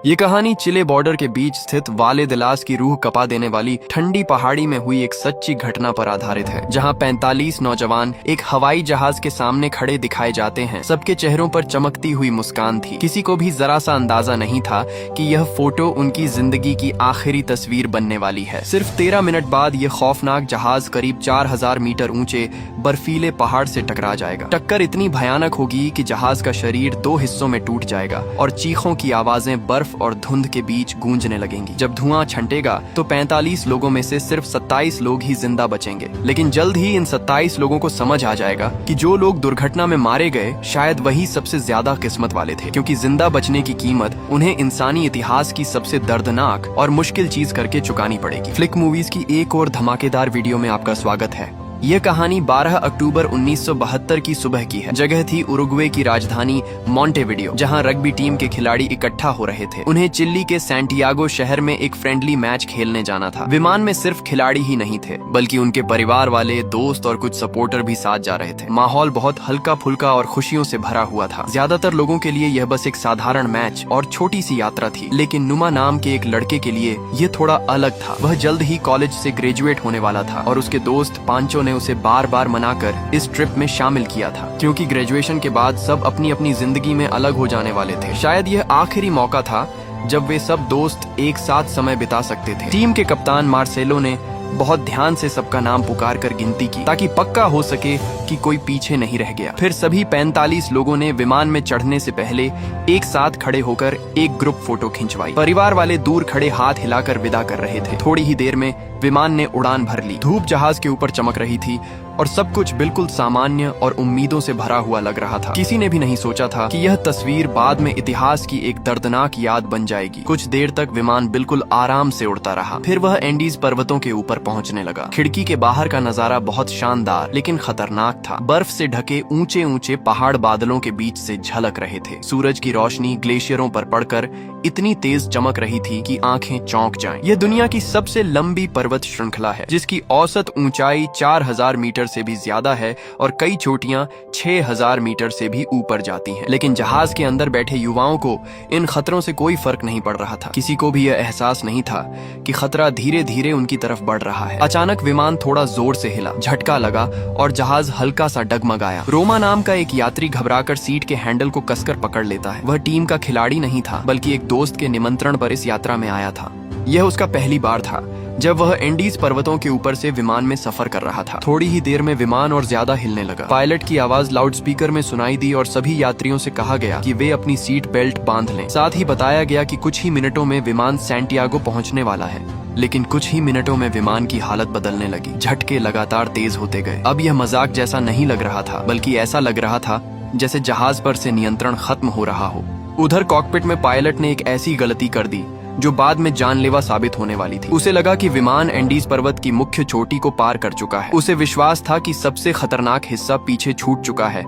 ये कहानी चिले बॉर्डर के बीच स्थित वाले दिलास की रूह कपा देने वाली ठंडी पहाड़ी में हुई एक सच्ची घटना पर आधारित है, जहां 45 नौजवान एक हवाई जहाज के सामने खड़े दिखाए जाते हैं। सबके चेहरों पर चमकती हुई मुस्कान थी। किसी को भी जरा सा अंदाजा नहीं था कि यह फोटो उनकी जिंदगी की आखिरी तस्वीर बनने वाली है। सिर्फ 13 मिनट बाद यह खौफनाक जहाज करीब 4000 मीटर ऊंचे बर्फीले पहाड़ से टकरा जाएगा। टक्कर इतनी भयानक होगी कि जहाज का शरीर 2 हिस्सों में टूट जाएगा और चीखों की आवाजें बर्फ और धुंध के बीच गूंजने लगेंगी। जब धुआं छंटेगा तो 45 लोगों में से सिर्फ 27 लोग ही जिंदा बचेंगे। लेकिन जल्द ही इन 27 लोगों को समझ आ जाएगा कि जो लोग दुर्घटना में मारे गए शायद वही सबसे ज्यादा किस्मत वाले थे, क्योंकि जिंदा बचने की कीमत उन्हें इंसानी इतिहास की सबसे दर्दनाक और मुश्किल चीज करके चुकानी पड़ेगी। फ्लिक मूवीज की एक और धमाकेदार वीडियो में आपका स्वागत है। यह कहानी 12 अक्टूबर 1972 की सुबह की है। जगह थी उरुग्वे की राजधानी मॉन्टेविडियो, जहां रग्बी टीम के खिलाड़ी इकट्ठा हो रहे थे। उन्हें चिली के सैंटियागो शहर में एक फ्रेंडली मैच खेलने जाना था। विमान में सिर्फ खिलाड़ी ही नहीं थे, बल्कि उनके परिवार वाले, दोस्त और कुछ सपोर्टर भी साथ जा रहे थे। माहौल बहुत हल्का फुल्का और खुशियों से भरा हुआ था। ज्यादातर लोगों के लिए यह बस एक साधारण मैच और छोटी सी यात्रा थी, लेकिन नुमा नाम के एक लड़के के लिए यह थोड़ा अलग था। वह जल्द ही कॉलेज से ग्रेजुएट होने वाला था और उसके दोस्त पांचो ने उसे बार बार मनाकर इस ट्रिप में शामिल किया था, क्योंकि ग्रेजुएशन के बाद सब अपनी अपनी जिंदगी में अलग हो जाने वाले थे। शायद यह आखिरी मौका था जब वे सब दोस्त एक साथ समय बिता सकते थे। टीम के कप्तान मार्सेलो ने बहुत ध्यान से सबका नाम पुकार कर गिनती की, ताकि पक्का हो सके कि कोई पीछे नहीं रह गया। फिर सभी 45 लोगों ने विमान में चढ़ने से पहले एक साथ खड़े होकर एक ग्रुप फोटो खिंचवाई। परिवार वाले दूर खड़े हाथ हिलाकर विदा कर रहे थे। थोड़ी ही देर में विमान ने उड़ान भर ली। धूप जहाज के ऊपर चमक रही थी और सब कुछ बिल्कुल सामान्य और उम्मीदों से भरा हुआ लग रहा था। किसी ने भी नहीं सोचा था कि यह तस्वीर बाद में इतिहास की एक दर्दनाक याद बन जाएगी। कुछ देर तक विमान बिल्कुल आराम से उड़ता रहा। फिर वह एंडीज पर्वतों के ऊपर पहुंचने लगा। खिड़की के बाहर का नजारा बहुत शानदार लेकिन खतरनाक था। बर्फ से ढके ऊंचे ऊंचे पहाड़ बादलों के बीच से झलक रहे थे। सूरज की रोशनी ग्लेशियरों पर पड़कर इतनी तेज चमक रही थी कि आंखें चौंक जाएं। यह दुनिया की सबसे लंबी पर्वत श्रृंखला है, जिसकी औसत ऊंचाई 4000 मीटर से भी ज्यादा है और कई चोटियां 6000 मीटर से भी ऊपर जाती हैं। लेकिन जहाज के अंदर बैठे युवाओं को इन खतरों से कोई फर्क नहीं पड़ रहा था। किसी को भी यह एहसास नहीं था कि खतरा धीरे धीरे उनकी तरफ बढ़ रहा है। अचानक विमान थोड़ा जोर से हिला, झटका लगा और जहाज हल्का सा डगमगाया। रोमा नाम का एक यात्री घबराकर सीट के हैंडल को कसकर पकड़ लेता है। वह टीम का खिलाड़ी नहीं था, बल्कि एक दोस्त के निमंत्रण पर इस यात्रा में आया था। यह उसका पहली बार था जब वह एंडीज पर्वतों के ऊपर से विमान में सफर कर रहा था। थोड़ी ही देर में विमान और ज्यादा हिलने लगा। पायलट की आवाज लाउडस्पीकर में सुनाई दी और सभी यात्रियों से कहा गया कि वे अपनी सीट बेल्ट बांध लें। साथ ही बताया गया कि कुछ ही मिनटों में विमान सैंटियागो पहुंचने वाला है। लेकिन कुछ ही मिनटों में विमान की हालत बदलने लगी। झटके लगातार तेज होते गए। अब यह मजाक जैसा नहीं लग रहा था, बल्कि ऐसा लग रहा था जैसे जहाज पर से नियंत्रण खत्म हो रहा हो। उधर कॉकपिट में पायलट ने एक ऐसी गलती कर दी जो बाद में जानलेवा साबित होने वाली थी। उसे लगा कि विमान एंडीज पर्वत की मुख्य चोटी को पार कर चुका है। उसे विश्वास था कि सबसे खतरनाक हिस्सा पीछे छूट चुका है,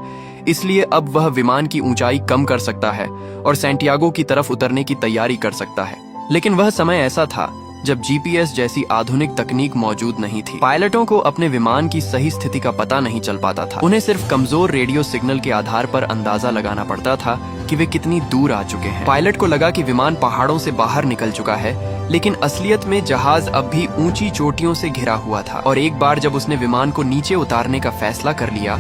इसलिए अब वह विमान की ऊंचाई कम कर सकता है और सैंटियागो की तरफ उतरने की तैयारी कर सकता है। लेकिन वह समय ऐसा था जब जीपीएस जैसी आधुनिक तकनीक मौजूद नहीं थी। पायलटों को अपने विमान की सही स्थिति का पता नहीं चल पाता था। उन्हें सिर्फ कमजोर रेडियो सिग्नल के आधार पर अंदाजा लगाना पड़ता था कि वे कितनी दूर आ चुके हैं। पायलट को लगा कि विमान पहाड़ों से बाहर निकल चुका है, लेकिन असलियत में जहाज अब भी ऊंची चोटियों से घिरा हुआ था। और एक बार जब उसने विमान को नीचे उतारने का फैसला कर लिया,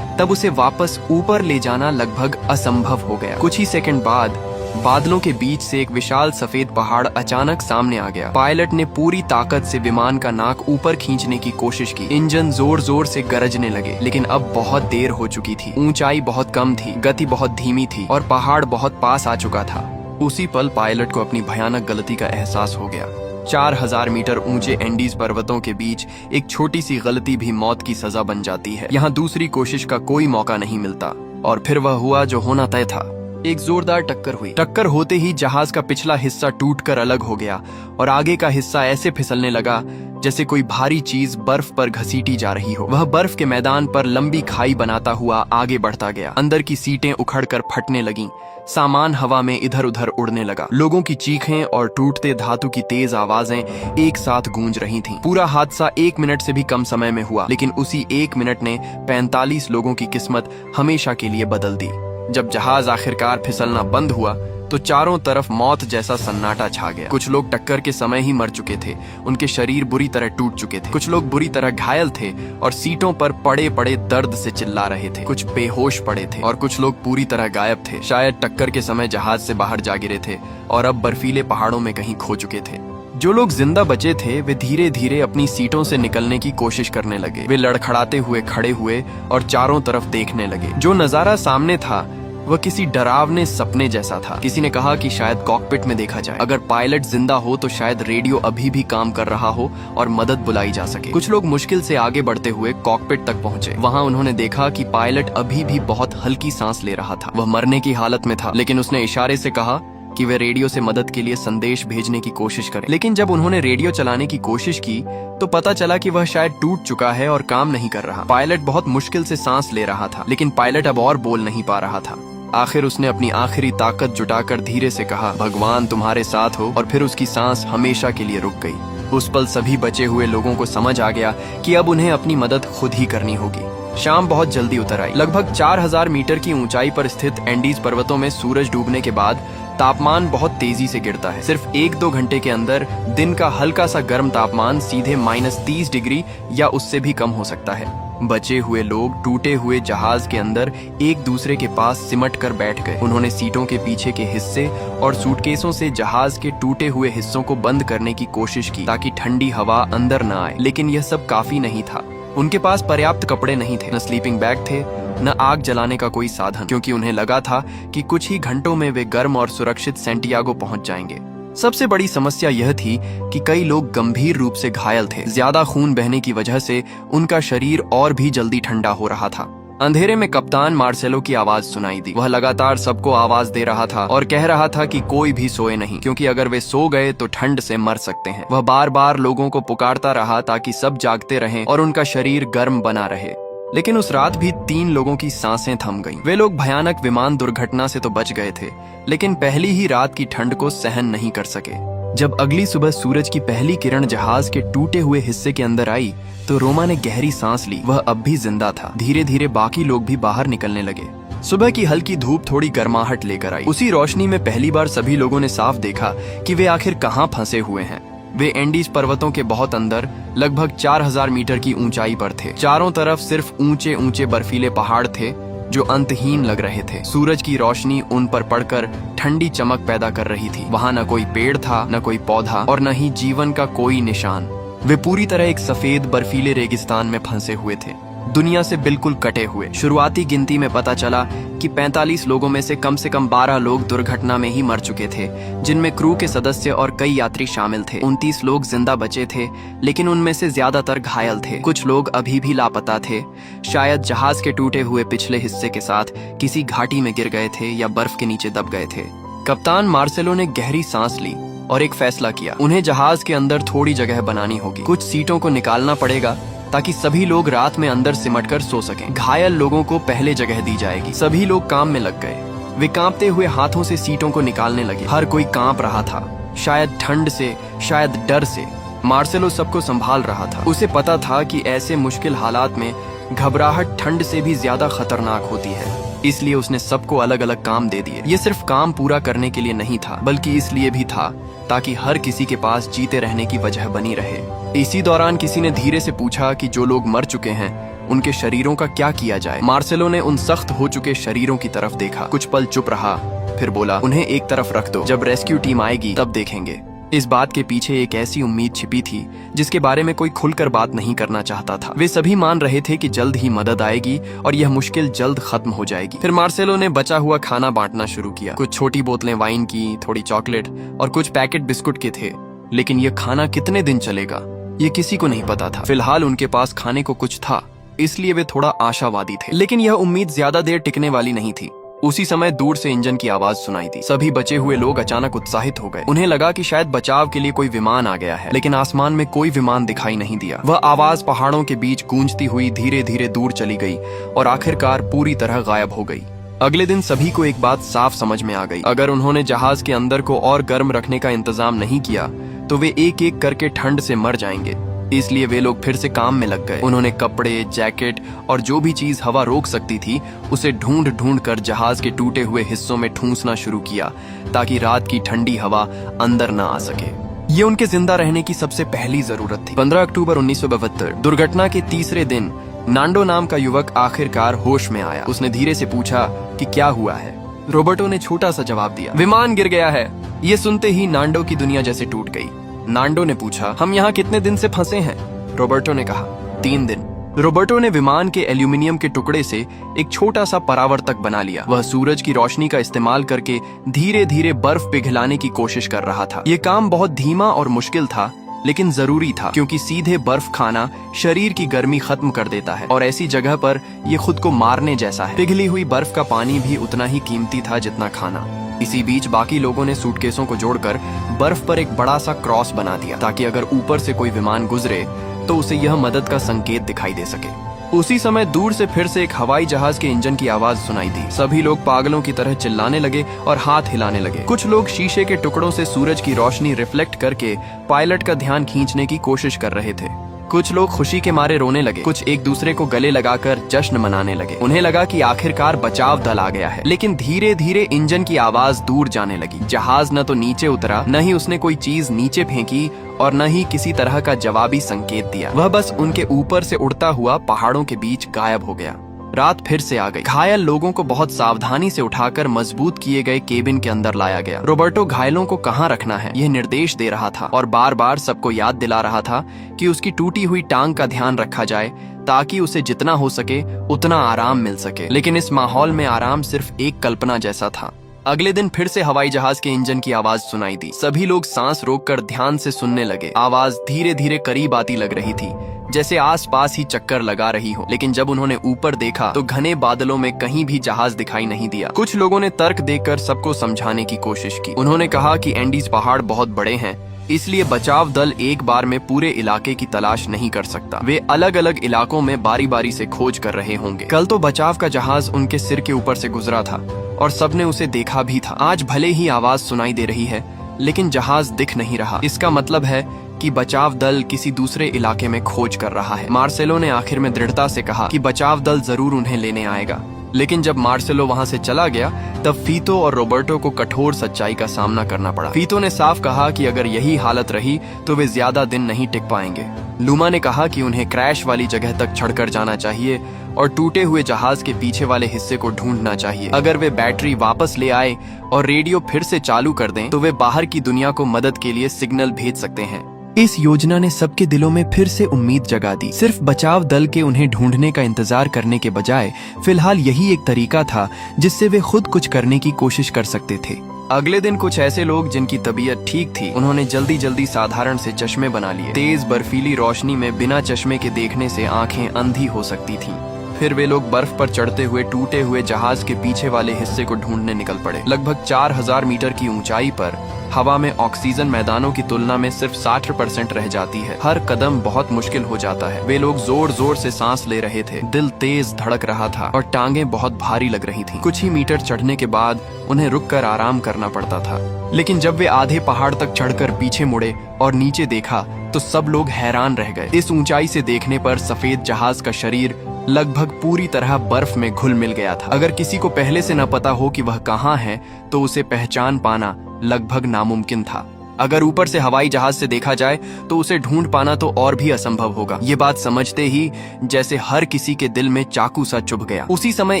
तब उसे वापस ऊपर ले जाना लगभग असंभव हो गया। कुछ ही सेकंड बाद बादलों के बीच से एक विशाल सफेद पहाड़ अचानक सामने आ गया। पायलट ने पूरी ताकत से विमान का नाक ऊपर खींचने की कोशिश की। इंजन जोर जोर से गरजने लगे, लेकिन अब बहुत देर हो चुकी थी। ऊंचाई बहुत कम थी, गति बहुत धीमी थी और पहाड़ बहुत पास आ चुका था। उसी पल पायलट को अपनी भयानक गलती का एहसास हो गया। 4000 मीटर ऊंचे एंडीज पर्वतों के बीच एक छोटी सी गलती भी मौत की सजा बन जाती है। यहाँ दूसरी कोशिश का कोई मौका नहीं मिलता। और फिर वह हुआ जो होना तय था। एक जोरदार टक्कर हुई। टक्कर होते ही जहाज का पिछला हिस्सा टूटकर अलग हो गया और आगे का हिस्सा ऐसे फिसलने लगा जैसे कोई भारी चीज बर्फ पर घसीटी जा रही हो। वह बर्फ के मैदान पर लंबी खाई बनाता हुआ आगे बढ़ता गया। अंदर की सीटें उखड़कर फटने लगीं। सामान हवा में इधर उधर उड़ने लगा। लोगों की चीखें और टूटते धातु की तेज आवाजें एक साथ गूंज रही थीं। पूरा हादसा 1 मिनट से भी कम समय में हुआ, लेकिन उसी 1 मिनट ने 45 लोगों की किस्मत हमेशा के लिए बदल दी। जब जहाज आखिरकार फिसलना बंद हुआ तो चारों तरफ मौत जैसा सन्नाटा छा गया। कुछ लोग टक्कर के समय ही मर चुके थे, उनके शरीर बुरी तरह टूट चुके थे। कुछ लोग बुरी तरह घायल थे और सीटों पर पड़े पड़े दर्द से चिल्ला रहे थे। कुछ बेहोश पड़े थे और कुछ लोग पूरी तरह गायब थे। शायद टक्कर के समय जहाज से बाहर जा गिरे थे और अब बर्फीले पहाड़ों में कहीं खो चुके थे। जो लोग जिंदा बचे थे वे धीरे धीरे अपनी सीटों से निकलने की कोशिश करने लगे। वे लड़खड़ाते हुए खड़े हुए और चारों तरफ देखने लगे। जो नजारा सामने था वह किसी डरावने सपने जैसा था। किसी ने कहा कि शायद कॉकपिट में देखा जाए। अगर पायलट जिंदा हो तो शायद रेडियो अभी भी काम कर रहा हो और मदद बुलाई जा सके। कुछ लोग मुश्किल से आगे बढ़ते हुए कॉकपिट तक पहुंचे। वहां उन्होंने देखा कि पायलट अभी भी बहुत हल्की सांस ले रहा था। वह मरने की हालत में था, लेकिन उसने इशारे से कहा कि वे रेडियो से मदद के लिए संदेश भेजने की कोशिश करें। लेकिन जब उन्होंने रेडियो चलाने की कोशिश की तो पता चला कि वह शायद टूट चुका है और काम नहीं कर रहा। पायलट बहुत मुश्किल से सांस ले रहा था, लेकिन पायलट अब और बोल नहीं पा रहा था। आखिर उसने अपनी आखिरी ताकत जुटाकर धीरे से कहा, भगवान तुम्हारे साथ हो, और फिर उसकी सांस हमेशा के लिए रुक गई। उस पल सभी बचे हुए लोगों को समझ आ गया कि अब उन्हें अपनी मदद खुद ही करनी होगी। शाम बहुत जल्दी उतर आई। लगभग 4000 मीटर की ऊंचाई पर स्थित एंडीज पर्वतों में सूरज डूबने के बाद तापमान बहुत तेजी से गिरता है। सिर्फ 1-2 घंटे के अंदर दिन का हल्का सा गर्म तापमान सीधे -30 डिग्री या उससे भी कम हो सकता है। बचे हुए लोग टूटे हुए जहाज के अंदर एक दूसरे के पास सिमट कर बैठ गए। उन्होंने सीटों के पीछे के हिस्से और सूटकेसों से जहाज के टूटे हुए हिस्सों को बंद करने की कोशिश की ताकि ठंडी हवा अंदर न आए, लेकिन यह सब काफी नहीं था। उनके पास पर्याप्त कपड़े नहीं थे, न स्लीपिंग बैग थे, न आग जलाने का कोई साधन, क्योंकि उन्हें लगा था कि कुछ ही घंटों में वे गर्म और सुरक्षित सैंटियागो पहुंच जाएंगे। सबसे बड़ी समस्या यह थी कि कई लोग गंभीर रूप से घायल थे। ज्यादा खून बहने की वजह से उनका शरीर और भी जल्दी ठंडा हो रहा था। अंधेरे में कप्तान मार्सेलो की आवाज सुनाई दी। वह लगातार सबको आवाज दे रहा था और कह रहा था कि कोई भी सोए नहीं, क्योंकि अगर वे सो गए तो ठंड से मर सकते हैं। वह बार बार लोगों को पुकारता रहा ताकि सब जागते रहें और उनका शरीर गर्म बना रहे। लेकिन उस रात भी 3 लोगों की सांसें थम गईं। वे लोग भयानक विमान दुर्घटना से तो बच गए थे, लेकिन पहली ही रात की ठंड को सहन नहीं कर सके। जब अगली सुबह सूरज की पहली किरण जहाज के टूटे हुए हिस्से के अंदर आई तो रोमा ने गहरी सांस ली। वह अब भी जिंदा था। धीरे धीरे बाकी लोग भी बाहर निकलने लगे। सुबह की हल्की धूप थोड़ी गर्माहट लेकर आई। उसी रोशनी में पहली बार सभी लोगों ने साफ देखा कि वे आखिर कहाँ फंसे हुए हैं। वे एंडीज पर्वतों के बहुत अंदर लगभग 4000 मीटर की ऊंचाई पर थे। चारों तरफ सिर्फ ऊंचे ऊंचे बर्फीले पहाड़ थे जो अंतहीन लग रहे थे। सूरज की रोशनी उन पर पड़कर ठंडी चमक पैदा कर रही थी। वहां न कोई पेड़ था, न कोई पौधा और न ही जीवन का कोई निशान। वे पूरी तरह एक सफेद बर्फीले रेगिस्तान में फंसे हुए थे, दुनिया से बिल्कुल कटे हुए। शुरुआती गिनती में पता चला कि 45 लोगों में से कम 12 लोग दुर्घटना में ही मर चुके थे, जिनमें क्रू के सदस्य और कई यात्री शामिल थे। 29 लोग जिंदा बचे थे, लेकिन उनमें से ज्यादातर घायल थे। कुछ लोग अभी भी लापता थे, शायद जहाज के टूटे हुए पिछले हिस्से के साथ किसी घाटी में गिर गए थे या बर्फ के नीचे दब गए थे। कप्तान मार्सेलो ने गहरी सांस ली और एक फैसला किया। उन्हें जहाज के अंदर थोड़ी जगह बनानी होगी। कुछ सीटों को निकालना पड़ेगा ताकि सभी लोग रात में अंदर सिमटकर सो सकें। घायल लोगों को पहले जगह दी जाएगी। सभी लोग काम में लग गए। वे कांपते हुए हाथों से सीटों को निकालने लगे। हर कोई कांप रहा था, शायद ठंड से, शायद डर से। मार्सेलो सबको संभाल रहा था। उसे पता था कि ऐसे मुश्किल हालात में घबराहट ठंड से भी ज्यादा खतरनाक होती है, इसलिए उसने सबको अलग अलग काम दे दिए। ये सिर्फ काम पूरा करने के लिए नहीं था, बल्कि इसलिए भी था ताकि हर किसी के पास जीते रहने की वजह बनी रहे। इसी दौरान किसी ने धीरे से पूछा कि जो लोग मर चुके हैं उनके शरीरों का क्या किया जाए। मार्सेलो ने उन सख्त हो चुके शरीरों की तरफ देखा। कुछ पल चुप रहा, फिर बोला, उन्हें एक तरफ रख दो, जब रेस्क्यू टीम आएगी तब देखेंगे। इस बात के पीछे एक ऐसी उम्मीद छिपी थी जिसके बारे में कोई खुलकर बात नहीं करना चाहता था। वे सभी मान रहे थे कि जल्द ही मदद आएगी और यह मुश्किल जल्द खत्म हो जाएगी। फिर मार्सेलो ने बचा हुआ खाना बांटना शुरू किया। कुछ छोटी बोतलें वाइन की, थोड़ी चॉकलेट और कुछ पैकेट बिस्कुट के थे, लेकिन यह खाना कितने दिन चलेगा ये किसी को नहीं पता था। फिलहाल उनके पास खाने को कुछ था, इसलिए वे थोड़ा आशावादी थे, लेकिन यह उम्मीद ज्यादा देर टिकने वाली नहीं थी। उसी समय दूर से इंजन की आवाज सुनाई दी। सभी बचे हुए लोग अचानक उत्साहित हो गए। उन्हें लगा कि शायद बचाव के लिए कोई विमान आ गया है, लेकिन आसमान में कोई विमान दिखाई नहीं दिया। वह आवाज पहाड़ों के बीच गूंजती हुई धीरे धीरे दूर चली गई और आखिरकार पूरी तरह गायब हो गई। अगले दिन सभी को एक बात साफ समझ में आ गई। अगर उन्होंने जहाज के अंदर को और गर्म रखने का इंतजाम नहीं किया तो वे एक एक करके ठंड से मर जाएंगे। इसलिए वे लोग फिर से काम में लग गए। उन्होंने कपड़े, जैकेट और जो भी चीज हवा रोक सकती थी उसे ढूंढ ढूंढ कर जहाज के टूटे हुए हिस्सों में ठूंसना शुरू किया ताकि रात की ठंडी हवा अंदर न आ सके। ये उनके जिंदा रहने की सबसे पहली जरूरत थी। 15 अक्टूबर 1972 दुर्घटना के तीसरे दिन नांडो नाम का युवक आखिरकार होश में आया। उसने धीरे से पूछा कि क्या हुआ है। रॉबर्टो ने छोटा सा जवाब दिया, विमान गिर गया है। ये सुनते ही नांडो की दुनिया जैसे टूट गई। नांडो ने पूछा, हम यहाँ कितने दिन से फंसे हैं? रॉबर्टो ने कहा, 3 दिन। रॉबर्टो ने विमान के एल्यूमिनियम के टुकड़े से एक छोटा सा परावर्तक बना लिया। वह सूरज की रोशनी का इस्तेमाल करके धीरे धीरे बर्फ पिघलाने की कोशिश कर रहा था। ये काम बहुत धीमा और मुश्किल था, लेकिन जरूरी था, क्योंकि सीधे बर्फ खाना शरीर की गर्मी खत्म कर देता है और ऐसी जगह पर ये खुद को मारने जैसा है। पिघली हुई बर्फ का पानी भी उतना ही कीमती था जितना खाना। इसी बीच बाकी लोगों ने सूटकेसों को जोड़कर बर्फ पर एक बड़ा सा क्रॉस बना दिया ताकि अगर ऊपर से कोई विमान गुजरे तो उसे यह मदद का संकेत दिखाई दे सके। उसी समय दूर से फिर से एक हवाई जहाज के इंजन की आवाज सुनाई दी। सभी लोग पागलों की तरह चिल्लाने लगे और हाथ हिलाने लगे। कुछ लोग शीशे के टुकड़ों से सूरज की रोशनी रिफ्लेक्ट करके पायलट का ध्यान खींचने की कोशिश कर रहे थे। कुछ लोग खुशी के मारे रोने लगे। कुछ एक दूसरे को गले लगाकर जश्न मनाने लगे। उन्हें लगा कि आखिरकार बचाव दल आ गया है। लेकिन धीरे धीरे इंजन की आवाज दूर जाने लगी। जहाज न तो नीचे उतरा, न ही उसने कोई चीज नीचे फेंकी और न ही किसी तरह का जवाबी संकेत दिया। वह बस उनके ऊपर से उड़ता हुआ पहाड़ों के बीच गायब हो गया। रात फिर से आ गई। घायल लोगों को बहुत सावधानी से उठाकर मजबूत किए गए केबिन के अंदर लाया गया। रॉबर्टो घायलों को कहाँ रखना है यह निर्देश दे रहा था और बार बार सबको याद दिला रहा था कि उसकी टूटी हुई टांग का ध्यान रखा जाए ताकि उसे जितना हो सके उतना आराम मिल सके। लेकिन इस माहौल में आराम सिर्फ एक कल्पना जैसा था। अगले दिन फिर से हवाई जहाज के इंजन की आवाज सुनाई दी। सभी लोग सांस रोककर ध्यान से सुनने लगे। आवाज धीरे धीरे करीब आती लग रही थी, जैसे आसपास ही चक्कर लगा रही हो। लेकिन जब उन्होंने ऊपर देखा तो घने बादलों में कहीं भी जहाज दिखाई नहीं दिया। कुछ लोगों ने तर्क देकर सबको समझाने की कोशिश की। उन्होंने कहा कि एंडीज पहाड़ बहुत बड़े हैं, इसलिए बचाव दल एक बार में पूरे इलाके की तलाश नहीं कर सकता। वे अलग अलग इलाकों में बारी बारी से खोज कर रहे होंगे। कल तो बचाव का जहाज उनके सिर के ऊपर से गुजरा था और सबने उसे देखा भी था। आज भले ही आवाज सुनाई दे रही है, लेकिन जहाज दिख नहीं रहा। इसका मतलब है कि बचाव दल किसी दूसरे इलाके में खोज कर रहा है। मार्सेलो ने आखिर में दृढ़ता से कहा कि बचाव दल जरूर उन्हें लेने आएगा। लेकिन जब मार्सेलो वहां से चला गया तब फीतो और रॉबर्टो को कठोर सच्चाई का सामना करना पड़ा। फीतो ने साफ कहा कि अगर यही हालत रही तो वे ज्यादा दिन नहीं टिक पाएंगे। लूमा ने कहा कि उन्हें क्रैश वाली जगह तक चढ़कर जाना चाहिए और टूटे हुए जहाज के पीछे वाले हिस्से को ढूंढना चाहिए। अगर वे बैटरी वापस ले आए और रेडियो फिर से चालू कर दें तो वे बाहर की दुनिया को मदद के लिए सिग्नल भेज सकते हैं। इस योजना ने सबके दिलों में फिर से उम्मीद जगा दी। सिर्फ बचाव दल के उन्हें ढूंढने का इंतजार करने के बजाय फिलहाल यही एक तरीका था जिससे वे खुद कुछ करने की कोशिश कर सकते थे। अगले दिन कुछ ऐसे लोग जिनकी तबीयत ठीक थी, उन्होंने जल्दी जल्दी साधारण से चश्मे बना लिए। तेज बर्फीली रोशनी में बिना चश्मे के देखने से आंखें अंधी हो सकती थीं। फिर वे लोग बर्फ पर चढ़ते हुए टूटे हुए जहाज के पीछे वाले हिस्से को ढूंढने निकल पड़े। लगभग 4000 मीटर की ऊंचाई पर हवा में ऑक्सीजन मैदानों की तुलना में सिर्फ 60% रह जाती है। हर कदम बहुत मुश्किल हो जाता है। वे लोग जोर जोर से सांस ले रहे थे, दिल तेज धड़क रहा था और टांगें बहुत भारी लग रही थीं। कुछ ही मीटर चढ़ने के बाद उन्हें रुककर आराम करना पड़ता था। लेकिन जब वे आधे पहाड़ तक चढ़कर पीछे मुड़े और नीचे देखा तो सब लोग हैरान रह गए। इस ऊंचाई से देखने पर सफेद जहाज का शरीर लगभग पूरी तरह बर्फ में घुल मिल गया था। अगर किसी को पहले से न पता हो कि वह कहाँ है तो उसे पहचान पाना लगभग नामुमकिन था। अगर ऊपर से हवाई जहाज से देखा जाए तो उसे ढूंढ पाना तो और भी असंभव होगा। ये बात समझते ही जैसे हर किसी के दिल में चाकू सा चुभ गया। उसी समय